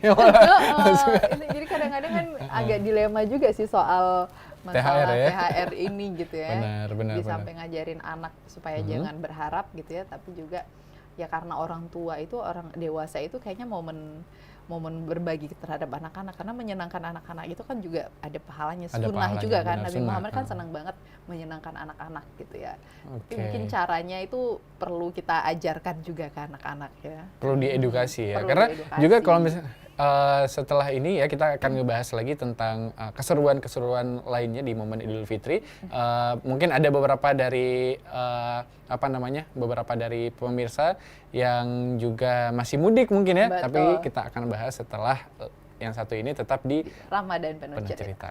jadi kadang-kadang kan agak dilema juga sih soal masalah THR ya? THR ini gitu ya. Benar. Di samping ngajarin anak supaya jangan berharap gitu ya, tapi juga ya karena orang tua itu, orang dewasa itu kayaknya momen berbagi terhadap anak-anak, karena menyenangkan anak-anak itu kan juga ada pahalanya, Ada sunnah pahalanya, juga kan. benar, Nabi sunnah. Muhammad kan senang banget menyenangkan anak-anak gitu ya. Tapi Oke. mungkin caranya itu perlu kita ajarkan juga ke anak-anak ya. Perlu diedukasi ya, Perlu karena diedukasi. juga kalau misalnya setelah ini ya kita akan ngebahas lagi tentang keseruan-keseruan lainnya di momen Idul Fitri. Mungkin ada beberapa dari beberapa dari pemirsa yang juga masih mudik mungkin ya, Betul. tapi kita akan bahas setelah yang satu ini tetap di Ramadan penuh Penuh cerita. Cerita.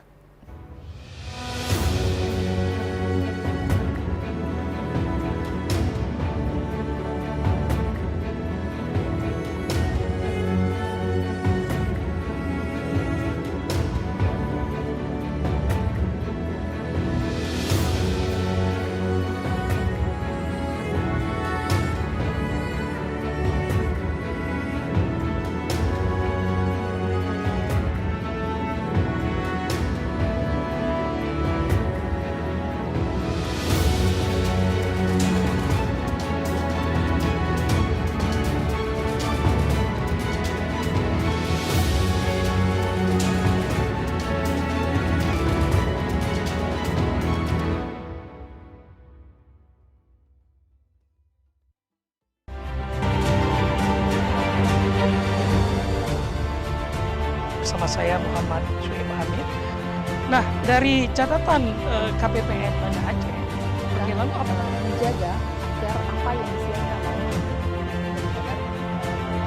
saya Muhammad Suhaib Hamid. Nah, dari catatan KPPN Banda Aceh, bagaimana menjaga agar apa yang disiapkan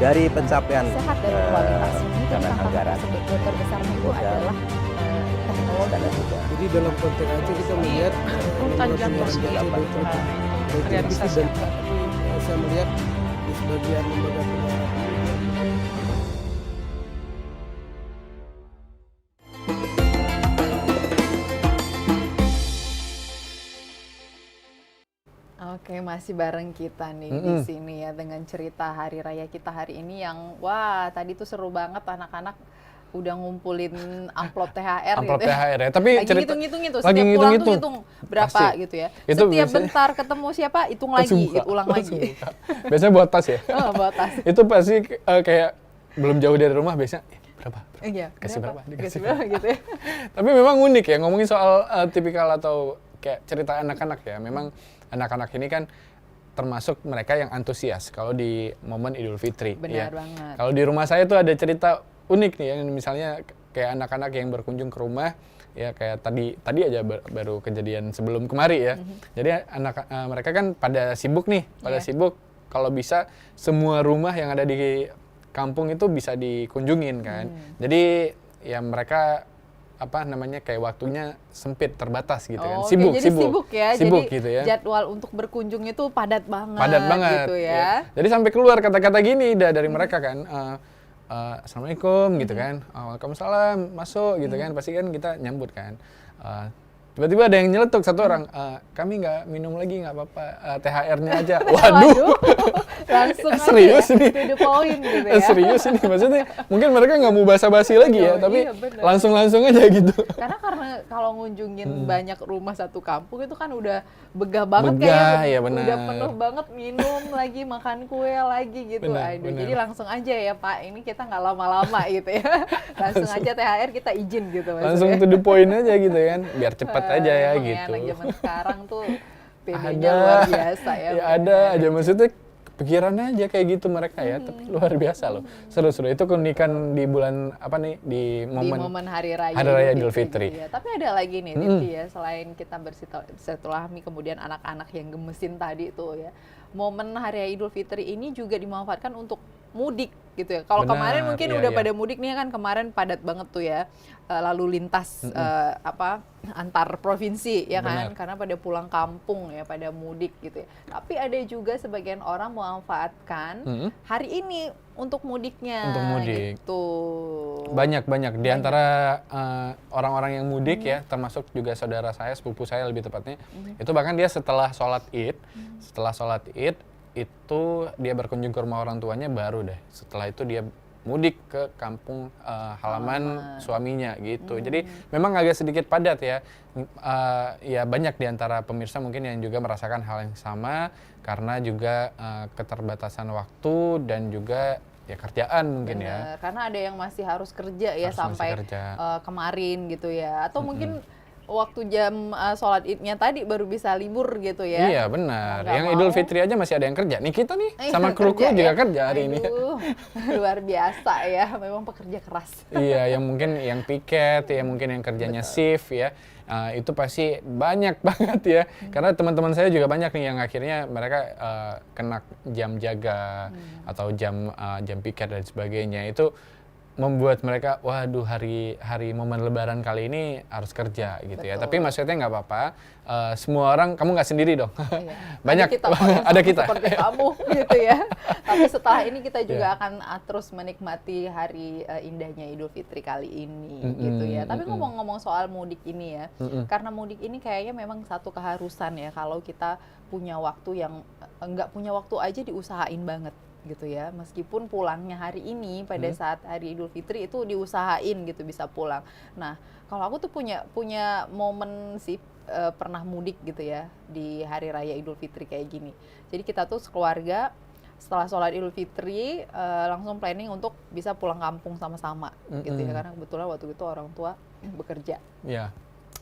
Dari pencapaian sehat dari kualitas ini dan pencapaian tantangan anggaran terbesarnya itu dan adalah teknologi. dan juga Jadi dalam konteks Aceh kita melihat rutan jantung Aceh sendiri, itu baik realisasi dan yang saya melihat di sebagian lembaga penyiaran Oke, masih bareng kita nih di sini ya dengan cerita hari raya kita hari ini yang wah tadi tuh seru banget, anak-anak udah ngumpulin amplop THR Amplop gitu ya. THR ya. Tapi Lagi cerita ngitung-ngitung itu, lagi setiap pulang tuh ngitung-ngitung. hitung berapa Pasti. gitu ya. Itu Setiap biasanya- bentar ketemu siapa, hitung lagi, Langsung buka. ulang Langsung lagi. buka. Biasanya buat tas ya. Oh, bawa tas. Itu pasti kayak belum jauh dari rumah biasanya berapa? Iya, Kasih berapa? Dikasih Dikasih berapa gitu ya. Tapi memang unik ya ngomongin soal tipikal atau kayak cerita anak-anak ya. Memang anak-anak ini kan termasuk mereka yang antusias kalau di momen Idul Fitri. Benar ya. banget. Kalau di rumah saya tuh ada cerita unik nih ya, misalnya kayak anak-anak yang berkunjung ke rumah ya kayak tadi aja baru kejadian sebelum kemari ya. Jadi mereka kan pada sibuk nih, Iya. sibuk kalau bisa semua rumah yang ada di kampung itu bisa dikunjungin kan. Jadi ya mereka kayak waktunya sempit, terbatas gitu kan. Oke, Sibuk, jadi sibuk ya. Sibuk jadi gitu ya. jadwal untuk berkunjung itu padat banget. Padat banget gitu ya. Jadi sampai keluar kata-kata gini dari mereka kan. Assalamualaikum gitu kan. Waalaikumsalam, masuk gitu kan. Pasti kan kita nyambut kan. Tiba-tiba ada yang nyeletuk satu orang, kami nggak minum lagi, nggak apa-apa, THR-nya aja. Waduh, Langsung aja serius ya, ini. to the point gitu ya. Serius ini, maksudnya mungkin mereka nggak mau basa-basi lagi ya, Oh, tapi iya, bener. langsung aja gitu. Karena kalau ngunjungin banyak rumah satu kampung itu kan udah begah banget Begah, kayaknya. ya benar. Udah penuh banget, minum lagi, makan kue lagi gitu. Benar, Aduh, benar. jadi langsung aja ya Pak, ini kita nggak lama-lama gitu ya. Langsung aja THR kita izin gitu Langsung maksudnya. to the point aja gitu kan, biar cepet aja ya Emang gitu. anak zaman sekarang tuh PD-nya Ada, luar biasa ya. ya ada aja maksudnya pikirannya aja kayak gitu mereka ya, tapi luar biasa loh. Seru-seru itu keunikan di bulan di Di momen momen Hari Raya, Idul Fitri. gitu ya. Tapi ada lagi nih, Titi ya, selain kita bersilaturahmi kemudian anak-anak yang gemesin tadi tuh ya, momen Hari Raya Idul Fitri ini juga dimanfaatkan untuk mudik gitu ya. Kalau Benar, kemarin mungkin iya, udah iya. pada mudik nih kan, kemarin padat banget tuh ya, lalu lintas antar provinsi ya kan, Benar. karena pada pulang kampung ya, pada mudik gitu ya. Tapi ada juga sebagian orang memanfaatkan hari ini untuk mudiknya. Untuk mudik. Gitu. banyak di antara orang-orang yang mudik ya, termasuk juga saudara saya, sepupu saya lebih tepatnya, itu bahkan dia setelah sholat id itu dia berkunjung ke rumah orang tuanya baru deh. Setelah itu dia mudik ke kampung halaman suaminya gitu. Jadi memang agak sedikit padat ya. Ya banyak di antara pemirsa mungkin yang juga merasakan hal yang sama karena juga keterbatasan waktu dan juga ya kerjaan mungkin ya. Bener, karena ada yang masih harus kerja ya Harus sampai masih kerja. kemarin gitu ya. Atau mungkin waktu jam sholat idnya tadi baru bisa libur gitu ya. Iya benar. Mau nggak Yang mau. Idul Fitri aja masih ada yang kerja. Nih kita nih Iya, sama kru-kru kerja juga ya. kerja hari ini. Aduh, luar biasa ya, memang pekerja keras. Iya, yang mungkin yang piket, ya mungkin yang kerjanya shift ya. Itu pasti banyak banget ya. Karena teman-teman saya juga banyak nih yang akhirnya mereka kena jam jaga atau jam piket dan sebagainya. Itu membuat mereka, waduh hari momen Lebaran kali ini harus kerja gitu ya. Betul. Tapi maksudnya nggak apa-apa. Semua orang, kamu nggak sendiri dong. Iya. Banyak, Ada kita, kok yang ada sama kita. seperti kamu gitu ya. Tapi setelah ini kita juga akan terus menikmati hari indahnya Idul Fitri kali ini gitu ya. Tapi ngomong-ngomong soal mudik ini ya, karena mudik ini kayaknya memang satu keharusan ya, kalau kita punya waktu yang nggak punya waktu aja diusahain banget gitu ya, meskipun pulangnya hari ini pada saat hari Idul Fitri itu diusahain gitu bisa pulang. Nah kalau aku tuh punya momen sih, pernah mudik gitu ya di hari raya Idul Fitri kayak gini. Jadi kita tuh sekeluarga setelah sholat Idul Fitri langsung planning untuk bisa pulang kampung sama-sama gitu ya, karena kebetulan waktu itu orang tua bekerja. Iya.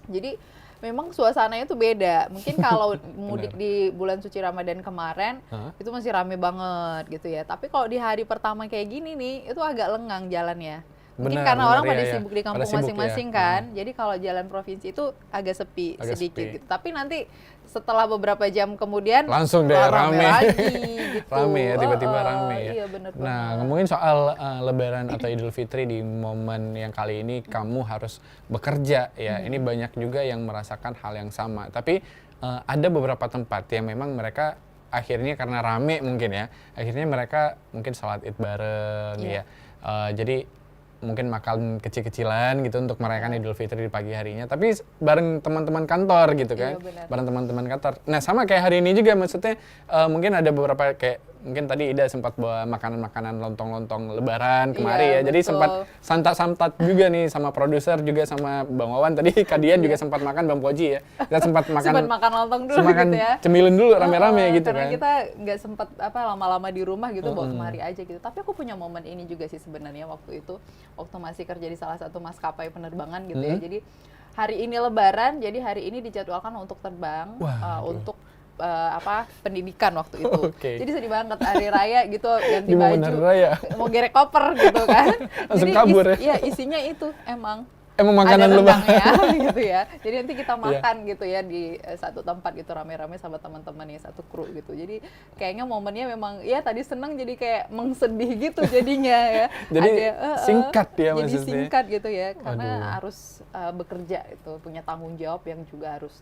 Jadi memang suasananya tuh beda. Mungkin kalau mudik di bulan suci Ramadan kemarin itu masih rame banget gitu ya. Tapi kalau di hari pertama kayak gini nih, itu agak lengang jalannya. Mungkin Benar, karena benar, orang pada iya, iya. sibuk di Pada kampung sibuk ya. masing-masing kan. Jadi kalau jalan provinsi itu agak sepi Agak sedikit sepi. gitu. Tapi nanti setelah beberapa jam kemudian Langsung deh rame. lagi gitu. Rame ya, tiba-tiba rame ya. Iya benar Nah, banget. ngomongin soal Lebaran atau Idul Fitri di momen yang kali ini kamu harus bekerja ya. Ini banyak juga yang merasakan hal yang sama. Tapi ada beberapa tempat yang memang mereka akhirnya karena rame mungkin ya, akhirnya mereka mungkin sholat Id bareng ya. Jadi mungkin makan kecil-kecilan gitu untuk merayakan Idul Fitri di pagi harinya, tapi bareng teman-teman kantor gitu kan, Iya, benar. bareng teman-teman kantor. Nah sama kayak hari ini juga, maksudnya mungkin ada beberapa kayak mungkin tadi Ida sempat bawa makanan-makanan lontong-lontong Lebaran kemari Iya, ya, jadi betul. sempat santat-santat juga nih sama produser juga sama Bang Wawan tadi, Kadian juga sempat makan, Bang Poji ya, kita sempat makan Sempat makan lontong dulu makan gitu ya. cemilin dulu rame-rame gitu Karena kan. kita nggak sempat lama-lama di rumah gitu, bawa kemari aja gitu. Tapi aku punya momen ini juga sih sebenarnya waktu itu, waktu masih kerja di salah satu maskapai penerbangan gitu ya. Jadi hari ini Lebaran, jadi hari ini dijadwalkan untuk terbang untuk pendidikan waktu itu. Oke. Jadi sedih banget hari raya gitu, ganti Di momen baju, hari raya. mau gerek koper gitu kan. Langsung Jadi kabur ya? Iya, isinya itu emang Makanan ada Lebaran. rendangnya gitu ya. Jadi nanti kita makan gitu ya di satu tempat gitu rame-rame sama teman-teman ya, satu kru gitu. Jadi kayaknya momennya memang ya tadi seneng jadi kayak mengsedih gitu jadinya ya. Jadi singkat ya jadi maksudnya. singkat gitu ya karena Aduh. harus bekerja itu, punya tanggung jawab yang juga harus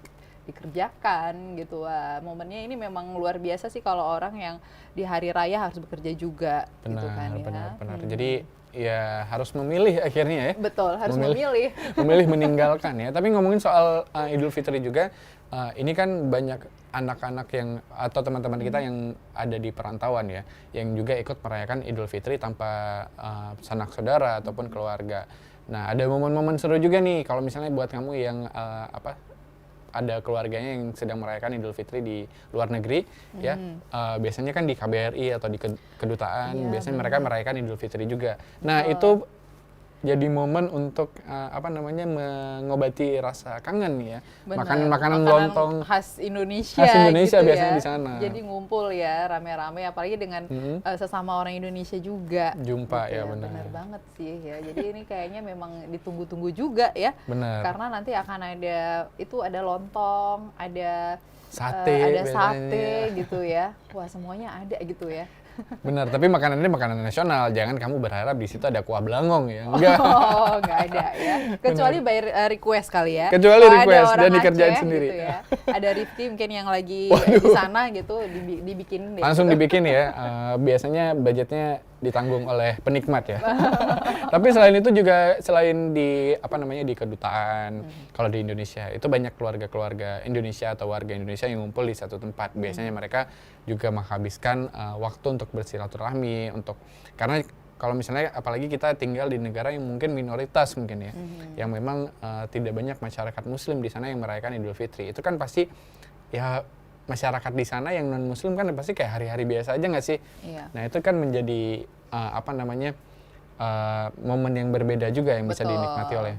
dikerjakan gitu. Wah, momennya ini memang luar biasa sih kalau orang yang di hari raya harus bekerja juga gitu kan ya. Benar. Jadi ya harus memilih akhirnya ya. Betul, harus memilih. Memilih meninggalkan ya. Tapi ngomongin soal Idul Fitri juga, ini kan banyak anak-anak yang atau teman-teman kita yang ada di perantauan ya, yang juga ikut merayakan Idul Fitri tanpa sanak saudara ataupun keluarga. Nah, ada momen-momen seru juga nih kalau misalnya buat kamu yang ada keluarganya yang sedang merayakan Idul Fitri di luar negeri ya, biasanya kan di KBRI atau di kedutaan, Iya, biasanya mereka merayakan Idul Fitri juga. Nah itu jadi momen untuk mengobati rasa kangen ya. Benar. Makanan lontong khas Indonesia. khas Indonesia gitu biasanya ya. di sana. Jadi ngumpul ya rame-rame, apalagi dengan sesama orang Indonesia juga. Jumpa gitu ya, benar. Benar banget sih ya. Jadi ini kayaknya memang ditunggu-tunggu juga ya. Benar. Karena nanti akan ada lontong, ada Sate ada biasanya. sate gitu ya. Wah semuanya ada gitu ya. Benar, tapi makanannya makanan nasional. Jangan kamu berharap di situ ada kuah belangong ya. Enggak. Oh, nggak ada ya. Kecuali bayar request kali ya. Kecuali Kalau ada request orang dan dikerjain Aceh sendiri. Gitu ya. Ada Rifki mungkin yang lagi di sana gitu, dibikin deh. Langsung dibikin ya. Biasanya budgetnya ditanggung oleh penikmat ya. Tapi selain itu juga selain di di kedutaan, kalau di Indonesia itu banyak keluarga-keluarga Indonesia atau warga Indonesia yang ngumpul di satu tempat. Biasanya mereka juga menghabiskan waktu untuk bersilaturahmi, karena kalau misalnya apalagi kita tinggal di negara yang mungkin minoritas mungkin ya, yang memang tidak banyak masyarakat Muslim di sana yang merayakan Idul Fitri. Itu kan pasti ya masyarakat di sana yang non Muslim kan pasti kayak hari-hari biasa aja nggak sih? Iya. Nah itu kan menjadi momen yang berbeda juga yang bisa Betul. dinikmati oleh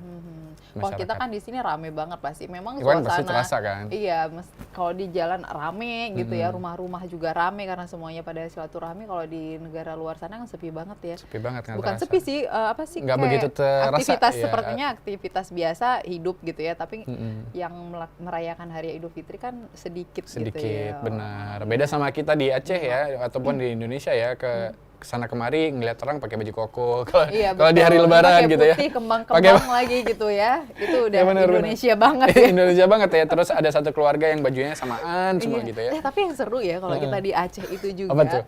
Wah kita masyarakat. kan di sini rame banget pasti. Memang Itu kan suasana. pasti terasa kan? Iya, kalau di jalan rame gitu ya, rumah-rumah juga rame karena semuanya pada silaturahmi. Kalau di negara luar sana kan sepi banget ya. Sepi banget kan Bukan terasa. sepi sih, Nggak kayak begitu terasa, aktivitas ya. sepertinya aktivitas biasa hidup gitu ya. Tapi yang merayakan Hari Idul Fitri kan sedikit gitu ya. Benar. Beda sama kita di Aceh ya, ataupun di Indonesia ya, kesana kemari ngeliat orang pakai baju koko. Iya, Kalau di betul. hari Ini Lebaran pakai gitu ya. putih, kembang-kembang lagi gitu ya. Itu udah Ya, benar, Indonesia banget ya. Indonesia banget ya. Terus ada satu keluarga yang bajunya samaan semua Iya. gitu ya. Tapi yang seru ya kalau kita di Aceh itu juga. Apa tuh?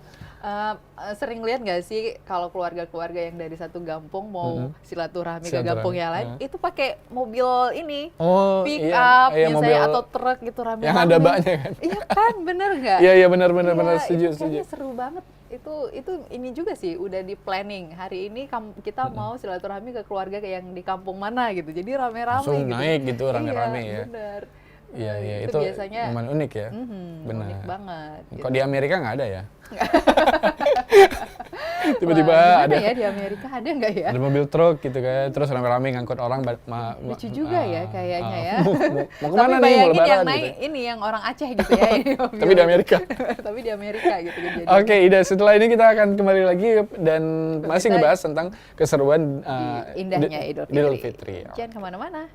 Sering lihat nggak sih kalau keluarga-keluarga yang dari satu kampung mau silaturahmi ke Silaturahmi, kampung yang lain, itu pakai mobil ini, Oh, pick iya. up Iya, biasanya mobil atau truk gitu rame-rame. yang ada baknya kan. Iya kan, bener nggak? Iya benar Iya, setuju itu setuju. kayaknya seru banget. Itu ini juga sih udah di planning. Hari ini kita mau silaturahmi ke keluarga yang di kampung mana gitu. Jadi rame-rame Langsung gitu. naik gitu rame-rame Iya, ya. bener. Iya, iya, itu itu biasanya momen unik ya. Benar. unik banget. Kok di Amerika nggak ada ya? Wah, Tiba-tiba gimana ada ya di Amerika ada nggak ya? ada mobil truk gitu kan, terus rame-rame ngangkut orang. Lucu juga ya kayaknya ya. Mau Tapi kemana nih? Mau bayangin yang lebaran naik gitu. ini yang orang Aceh gitu ya. Tapi di Amerika. Tapi di Amerika gitu kejadian. Oke, Ida, setelah ini kita akan kembali lagi dan masih Kita ngebahas tentang keseruan Indahnya Idul Fitri. Idul Fitri. Jangan kemana-mana.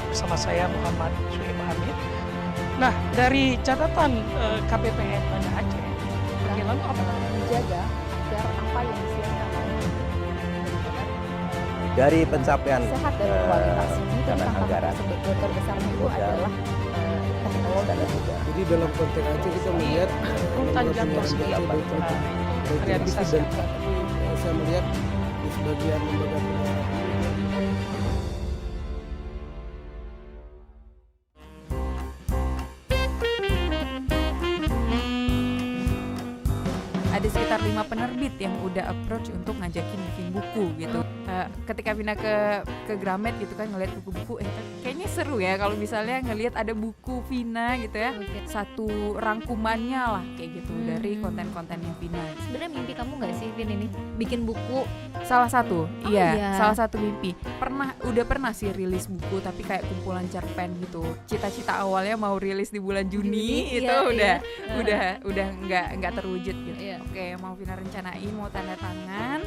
Bersama saya Muhammad Suhaib Hamid. Nah, dari catatan KPPN Banda Aceh, oke, lalu apa? Menjaga agar apa yang disiapkan oleh Dari pencapaian sehat dan kualitas ini dana tantangan anggaran terbesarnya itu dan adalah teknologi. Jadi dalam konteks Aceh kita melihat Rutan lembaga Jantung penyiaran sendiri, data baik nah, itu baik realisasi dan strategi. saya melihat di sebagian lembaga penyiaran ada sekitar 5 penerbit yang udah approach untuk ngajakin bikin buku gitu. Ketika pindah ke Gramet gitu kan ngeliat buku-buku, kayaknya seru ya kalau misalnya ngelihat ada buku Vina gitu ya, satu rangkumannya lah kayak gitu dari konten-kontennya Vina. Sebenarnya mimpi kamu nggak sih, Vin, ini bikin buku? Salah satu, iya. salah satu mimpi. Udah pernah sih rilis buku tapi kayak kumpulan cerpen gitu. Cita-cita awalnya mau rilis di bulan Juni itu iya, udah nggak terwujud gitu. Iya. Oke, mau Vina rencanain mau tanda tangan,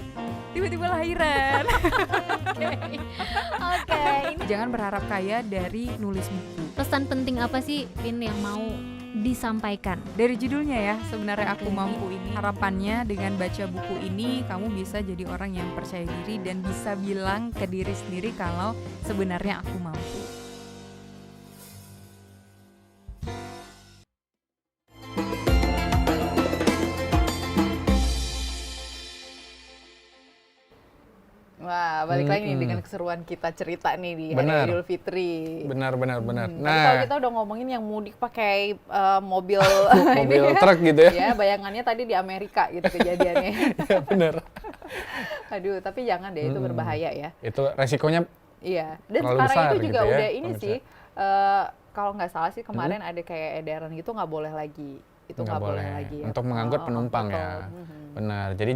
tiba-tiba lahiran. Oke, ini Jangan berharap kaya dari nulis buku. pesan penting apa sih, Vin, yang mau disampaikan? Dari judulnya ya, sebenarnya Aku Oke. Mampu ini. Harapannya dengan baca buku ini kamu bisa jadi orang yang percaya diri dan bisa bilang ke diri sendiri kalau sebenarnya aku mampu. Wah, balik lagi nih dengan keseruan kita cerita nih di Benar. hari Idul Fitri. Benar. Tapi kalau Nah, kita udah ngomongin yang mudik pakai mobil mobil ini, truk gitu ya. ya, bayangannya tadi di Amerika gitu kejadiannya. Iya, benar. Aduh, tapi jangan deh, itu berbahaya ya. Itu resikonya Iya. Dan terlalu sekarang besar itu gitu juga ya, udah ini pemirsa. sih, kalau nggak salah sih kemarin ada kayak edaran gitu nggak boleh lagi. Itu nggak boleh lagi ya. untuk mengangkut penumpang betul. ya. Benar. Jadi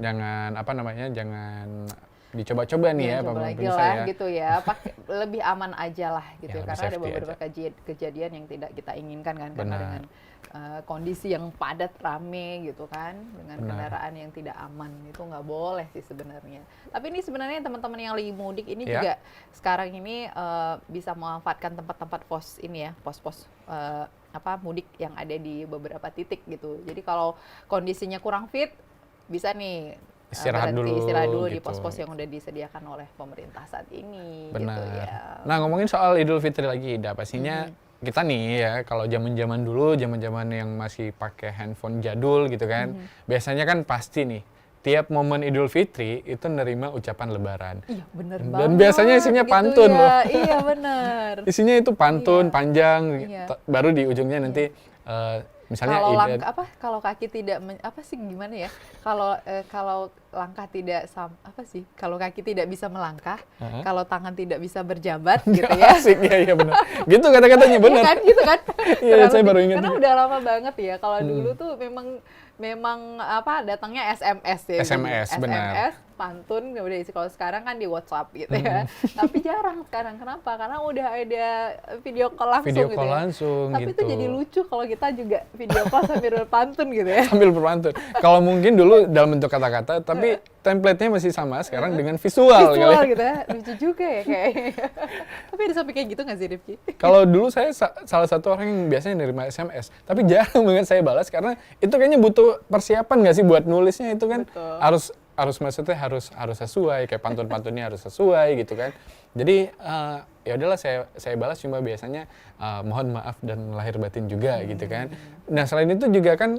jangan apa namanya? Jangan dicoba-coba nih ya, Pak coba lagi pemirsa lah ya. gitu ya. Lebih aman aja lah gitu Ya, lebih karena ada safety beberapa kejadian yang tidak kita inginkan kan karena Benar. dengan kondisi yang padat rame gitu kan dengan Benar. kendaraan yang tidak aman itu nggak boleh sih sebenarnya. Tapi ini sebenarnya teman-teman yang lagi mudik ini Ya. juga sekarang ini bisa memanfaatkan tempat-tempat pos ini ya, pos-pos mudik yang ada di beberapa titik gitu. Jadi kalau kondisinya kurang fit bisa nih Istirahat berhenti, dulu istirahat dulu di gitu. pos-pos yang udah disediakan oleh pemerintah saat ini Benar. gitu ya. Nah, ngomongin soal Idul Fitri lagi, Ida, pastinya kita nih ya, kalau zaman-zaman dulu, zaman-zaman yang masih pakai handphone jadul gitu kan, biasanya kan pasti nih, tiap momen Idul Fitri itu nerima ucapan lebaran. Iya bener Dan banget. biasanya isinya gitu pantun ya. loh. Iya bener. Isinya itu pantun, Iya. panjang, Iya. baru di ujungnya nanti misalnya Kalau Ida, kalau kaki tidak apa sih gimana ya? Kalau langkah tidak kalau kaki tidak bisa melangkah, Heeh. kalau tangan tidak bisa berjabat gitu ya. asik, iya benar. Gitu kata-katanya benar. Iya kan gitu kan? Iya, Kurang saya lebih. baru ingat. Karena udah lama banget ya. Kalau dulu tuh memang datangnya SMS ya. SMS, benar. pantun, kemudian kalau sekarang kan di WhatsApp gitu ya. Tapi jarang sekarang. Kenapa? Karena udah ada video call langsung Video gitu call ya. langsung Tapi gitu. itu jadi lucu kalau kita juga video call sambil berpantun gitu ya. Sambil berpantun. Kalau mungkin dulu dalam bentuk kata-kata, tapi template-nya masih sama sekarang dengan visual kali. Visual gitu ya. Lucu juga ya kayaknya. Tapi ada sampai kayak gitu nggak sih, Rifki? Kalau dulu saya salah satu orang yang biasanya nerima SMS, tapi jarang banget saya balas karena itu kayaknya butuh persiapan nggak sih buat nulisnya itu kan. Betul. Harus maksudnya harus sesuai, kayak pantun-pantunnya harus sesuai gitu kan. Jadi ya udahlah saya balas cuma biasanya mohon maaf dan lahir batin juga gitu kan. Nah selain itu juga kan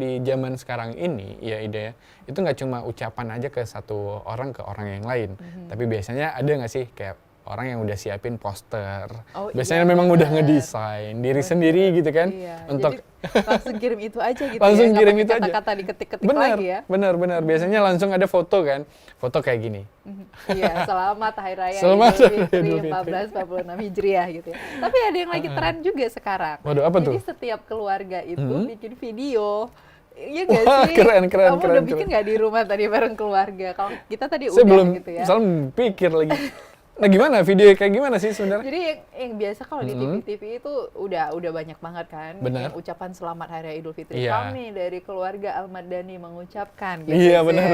di zaman sekarang ini ya Ida ya, itu nggak cuma ucapan aja ke satu orang ke orang yang lain, tapi biasanya ada nggak sih kayak orang yang udah siapin poster, Oh, biasanya iya, memang udah benar. ngedesain diri sendiri gitu kan, Iya, untuk jadi langsung kirim itu aja gitu langsung ya. Nggak kirim pakai itu aja. kata-kata diketik-ketik benar, lagi ya. benar. Biasanya langsung ada foto kan, foto kayak gini. Iya, selamat Hari Raya Selamat Idul Hari Fitri Idul Fitri. 1446 Hijriah gitu ya. Tapi ada yang lagi tren juga sekarang. Waduh, apa Jadi tuh? setiap keluarga itu bikin video. Iya nggak Wah, sih? keren. Kamu udah bikin nggak di rumah tadi bareng keluarga? Kalau kita tadi Saya udah belum, gitu ya. selalu pikir lagi. Nah gimana video kayak gimana sih sebenarnya? Jadi yang biasa kalau di TV-TV itu udah banyak banget kan. Benar. Yang ucapan selamat Hari Raya Idul Fitri. Iya. Kami dari keluarga Ahmad-Dhani mengucapkan gitu. Iya sih. benar.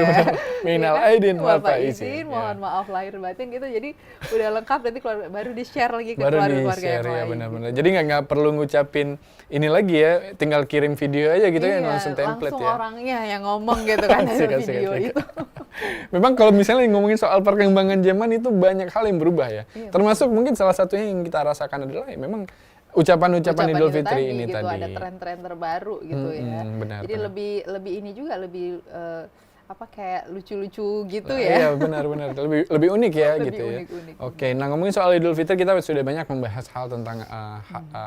Minal Iya kan? aidin wal Bapak faizin. izin, Ya. mohon maaf lahir batin gitu. Jadi udah lengkap nanti baru di-share lagi ke Baru keluarga-keluarga di-share yang ya lain. benar-benar. Jadi nggak perlu ngucapin ini lagi ya, tinggal kirim video aja gitu kan Iya, langsung template langsung ya. orangnya yang ngomong gitu kan Asik, dalam asik, video asik. itu. Memang kalau misalnya ngomongin soal perkembangan zaman itu banyak hal yang berubah ya. Iya, Termasuk mungkin salah satunya yang kita rasakan adalah ya memang ucapan-ucapan Idul itu Fitri tadi, ini gitu, tadi. ada tren-tren terbaru gitu ya. Benar, Jadi benar. lebih ini juga lebih kayak lucu-lucu gitu Iya ya. benar-benar lebih unik ya Lebih gitu ya. unik. Oke, nah ngomongin soal Idul Fitri kita sudah banyak membahas hal tentang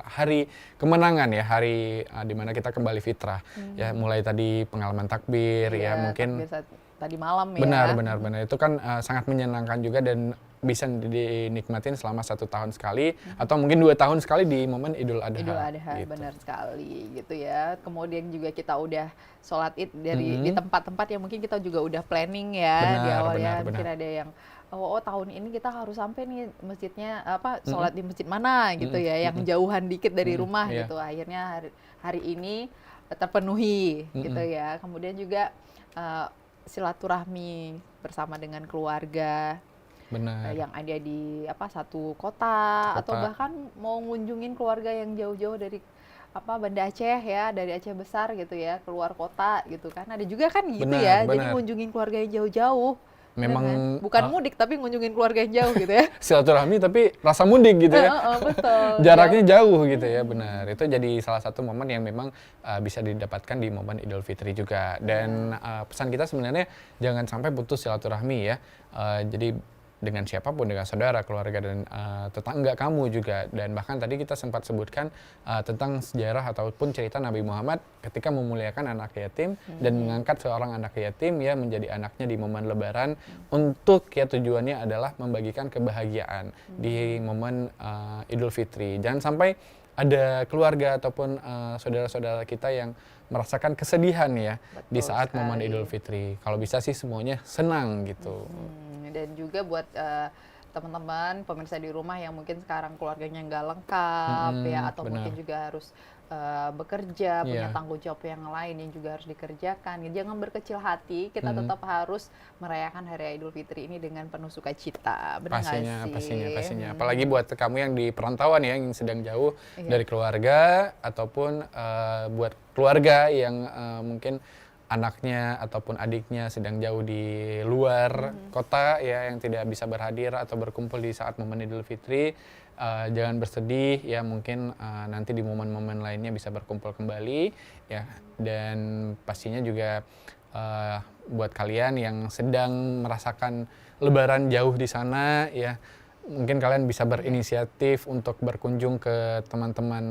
hari kemenangan ya, hari di mana kita kembali fitrah. Ya mulai tadi pengalaman takbir ya Iya, mungkin takbir saat tadi malam ya. benar itu kan sangat menyenangkan juga dan bisa dinikmatin selama 1 tahun sekali atau mungkin 2 tahun sekali di momen Idul Adha. Idul Adha, gitu. benar sekali gitu ya. Kemudian juga kita udah sholat Id di tempat-tempat yang mungkin kita juga udah planning ya di Benar, awal ya. benar, Mungkin benar. ada yang tahun ini kita harus sampai nih masjidnya sholat di masjid mana gitu ya, yang jauhan dikit dari rumah iya. gitu. Akhirnya hari ini terpenuhi gitu ya. Kemudian juga silaturahmi bersama dengan keluarga. Benar. Yang ada di satu kota atau Kota. bahkan mau ngunjungin keluarga yang jauh-jauh dari Banda Aceh ya, dari Aceh besar gitu ya, keluar kota gitu kan. Ada juga kan gitu Benar, ya. Jadi benar. ngunjungin keluarga yang jauh-jauh. Memang ya kan? Bukan mudik tapi ngunjungin keluarga yang jauh gitu ya. silaturahmi tapi rasa mudik gitu ya. Betul. Jaraknya jauh gitu ya, benar. Itu jadi salah satu momen yang memang bisa didapatkan di momen Idul Fitri juga. Dan pesan kita sebenarnya jangan sampai putus silaturahmi ya. Jadi dengan siapapun, dengan saudara, keluarga, dan tetangga kamu juga. Dan bahkan tadi kita sempat sebutkan tentang sejarah ataupun cerita Nabi Muhammad ketika memuliakan anak yatim dan mengangkat seorang anak yatim ya menjadi anaknya di momen Lebaran untuk ya tujuannya adalah membagikan kebahagiaan di momen Idul Fitri. Jangan sampai ada keluarga ataupun saudara-saudara kita yang merasakan kesedihan ya di Betul saat momen sekali. Idul Fitri. Kalau bisa sih semuanya senang gitu. Dan juga buat teman-teman pemirsa di rumah yang mungkin sekarang keluarganya nggak lengkap ya, atau benar. mungkin juga harus bekerja, punya Iya. tanggung jawab yang lain yang juga harus dikerjakan. Ya, jangan berkecil hati, kita tetap harus merayakan Hari Raya Idul Fitri ini dengan penuh sukacita. Benar nggak sih? Pastinya. Apalagi buat kamu yang di perantauan ya, yang sedang jauh Iya. dari keluarga ataupun buat keluarga yang mungkin anaknya ataupun adiknya sedang jauh di luar kota ya, yang tidak bisa berhadir atau berkumpul di saat momen Idul Fitri. Jangan bersedih ya, mungkin nanti di momen-momen lainnya bisa berkumpul kembali ya. Dan pastinya juga buat kalian yang sedang merasakan Lebaran jauh di sana ya, mungkin kalian bisa berinisiatif untuk berkunjung ke teman-teman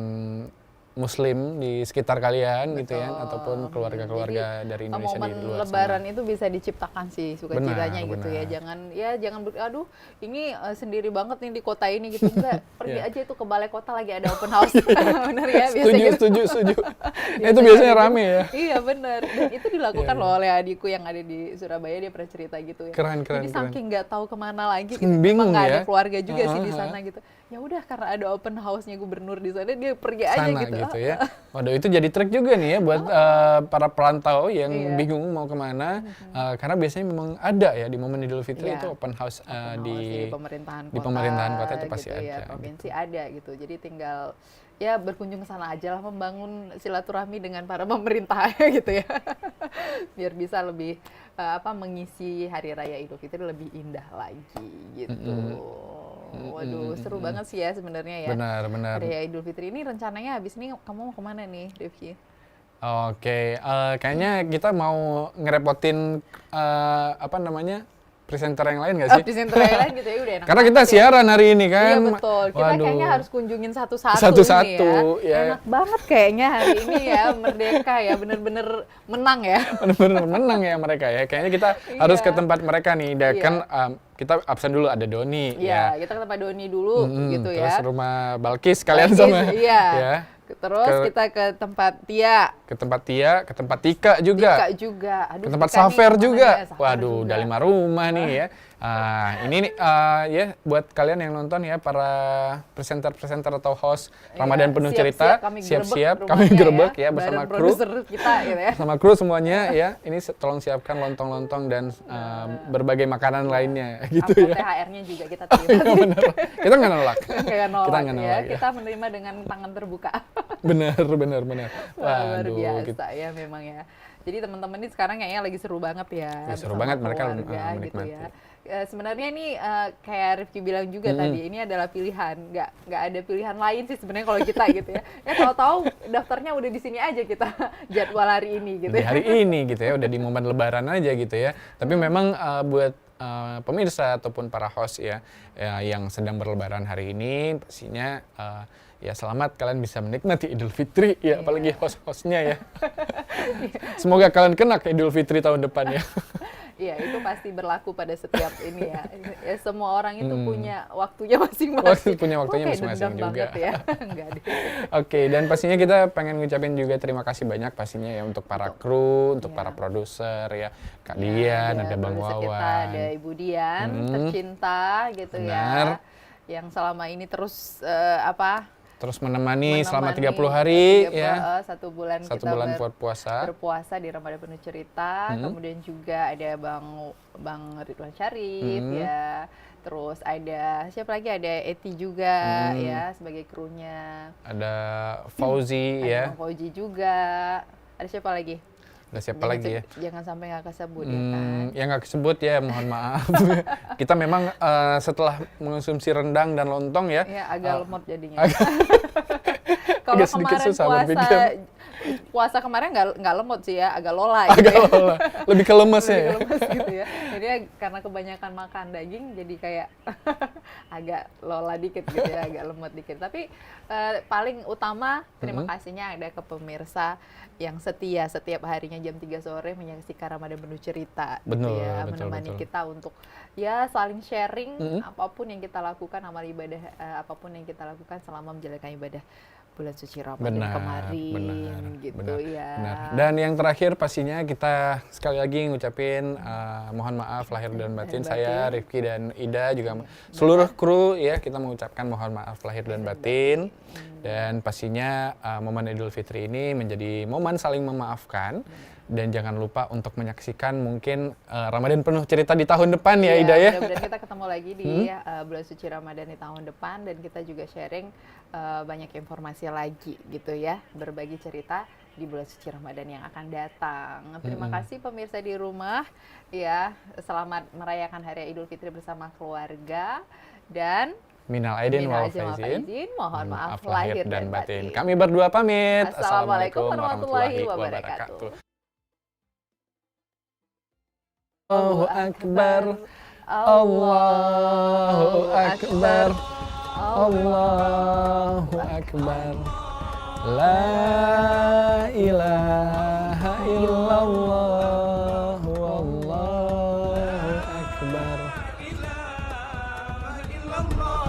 Muslim di sekitar kalian gitu ya, Betul. ataupun keluarga-keluarga dari Indonesia di momen luar Lebaran sana. itu bisa diciptakan sih sukacitanya Benar, gitu ya. benar. Jangan aduh ini sendiri banget nih di kota ini gitu. Enggak, pergi Iya. aja itu ke balai kota lagi ada open house. Bener ya Setuju. Nah, itu biasanya gitu. rame ya. Iya bener. Dan itu dilakukan Iya, loh oleh adikku yang ada di Surabaya, dia pernah cerita gitu ya. Keren. Jadi saking nggak tahu kemana lagi gitu. Bingung Memang nggak ya. ada keluarga juga sih di Heeh, sana gitu. Ya udah karena ada open house-nya gubernur di sana, dia pergi aja Sana gitu. gitu ya. Waduh, itu jadi trik juga nih ya buat para perantau yang Iya. bingung mau kemana. Karena biasanya memang ada ya di momen Idul Fitri Iya. itu open house di pemerintahan kota, di pemerintahan kota itu pasti gitu ya, ada, provinsi ada gitu. Jadi tinggal ya berkunjung ke sana aja lah, membangun silaturahmi dengan para pemerintah gitu ya. Biar bisa lebih mengisi hari raya Idul Fitri lebih indah lagi gitu. Waduh, seru banget sih ya sebenarnya ya. Benar. Hari raya Idul Fitri ini rencananya habis ini kamu mau kemana nih, Rifki? Oke, kayaknya kita mau ngerepotin presenter yang lain nggak sih? Presenter yang lain gitu ya, udah enak Karena kita banget ya. siaran hari ini kan. Iya betul, kita Waduh. kayaknya harus kunjungin satu-satu Satu-satu, ini ya. ya. Enak banget kayaknya hari ini ya, merdeka ya, bener-bener menang ya. Bener-bener menang ya mereka ya. Kayaknya kita harus ke tempat mereka nih. Dan Iya. kan kita absen dulu, ada Doni Iya, ya. kita ke tempat Doni dulu gitu Terus ya. rumah Balkis kalian Balkis, sama. iya. Ya. Terus kita ke tempat Tia, Ke tempat Tia, ke tempat Tika juga. Tika juga. Aduh, Ke tempat Tika nih Safer kemana juga. ya? Safer Waduh, juga. udah 5 rumah nih ya. Ini nih ya buat kalian yang nonton ya, para presenter atau host Ramadan Penuh Cerita, siap-siap kami gerebek ya bersama kru. produser kita gitu ya. Sama kru semuanya ya. Ini tolong siapkan lontong-lontong dan berbagai makanan lainnya gitu Amplop ya. THR-nya juga kita terima. Iya, bener. Kita nggak nolak. Kayak nolak Kita nggak ya. nolak ya. Kita menerima dengan tangan terbuka. Bener. Wah, luar Waduh, biasa ya memang ya. Jadi teman-teman ini sekarang kayaknya lagi seru banget ya. Ya, seru bersama banget, mereka keluarga gitu menikmati. ya. Sebenarnya ini kayak Rifki bilang juga tadi, ini adalah pilihan, nggak ada pilihan lain sih sebenarnya kalau kita gitu ya. Ya tahu-tahu daftarnya udah di sini aja kita jadwal hari ini gitu. di hari ini gitu ya, udah di momen Lebaran aja gitu ya. Tapi memang buat pemirsa ataupun para host ya yang sedang berlebaran hari ini, pastinya ya selamat kalian bisa menikmati Idul Fitri ya, apalagi host-hostnya ya. Semoga kalian kena ke Idul Fitri tahun depan ya. Iya, itu pasti berlaku pada setiap ini ya. Ya semua orang itu punya waktunya masing-masing. Punya waktunya Kayak masing-masing dendam juga. banget ya. Enggak deh. Oke, dan pastinya kita pengen ngucapin juga terima kasih banyak pastinya ya untuk para kru, untuk para produser ya, Kak Dian, ada Bang produser kita, Wawan. ada Ibu Dian, tercinta gitu Benar. ya. Yang selama ini terus Terus menemani selama 30 menemani hari ya. 1 bulan Satu kita bulan berpuasa. berpuasa di Ramadan Penuh Cerita. Kemudian juga ada Bang Ridwan Syarif ya. Terus ada siapa lagi, ada Eti juga ya sebagai krunya. Ada Fauzi Ada ya. Bang Fauji juga. Ada siapa lagi? Ada siapa lagi ya? Jangan sampai nggak kesebut ya kan. Yang nggak kesebut ya, mohon maaf. Kita memang setelah mengonsumsi rendang dan lontong ya. Ya agak lemot jadinya. Kalau agak sedikit kemarin susah berpikir. puasa kemarin nggak lemot sih ya, agak lola Agak gitu ya. lola. Lebih ke lemes Lebih ya. lemes gitu ya. Jadi ya, karena kebanyakan makan daging jadi kayak agak lola dikit gitu ya, agak lemot dikit. Tapi paling utama terima kasihnya ada ke pemirsa yang setia setiap harinya jam 3 sore menyaksikan Ramadan Penuh Cerita gitu Betul, ya, betul, menemani betul. kita untuk ya saling sharing apapun yang kita lakukan, amal ibadah apapun yang kita lakukan selama menjalankan ibadah bulan suci Ramadan kemarin gitu ya. Benar. Dan yang terakhir pastinya kita sekali lagi ngucapin mohon maaf lahir dan batin. Saya Rifki dan Ida juga seluruh kru ya, kita mengucapkan mohon maaf lahir dan batin. Dan pastinya momen Idul Fitri ini menjadi momen saling memaafkan. Dan jangan lupa untuk menyaksikan mungkin Ramadan Penuh Cerita di tahun depan ya, Ida ya. Mudah-mudahan kita ketemu lagi di bulan suci Ramadan di tahun depan, dan kita juga sharing banyak informasi lagi gitu ya, berbagi cerita di bulan suci Ramadan yang akan datang. Terima kasih pemirsa di rumah ya, selamat merayakan hari Idul Fitri bersama keluarga, dan Minal aidin wal Minal aidin faizin. mohon maaf lahir dan batin. Kami berdua pamit. Assalamualaikum warahmatullahi wabarakatuh. Allahu Akbar, Allahu Akbar, Allahu Akbar. La ilaha illallah wallahu akbar. ilaha illallah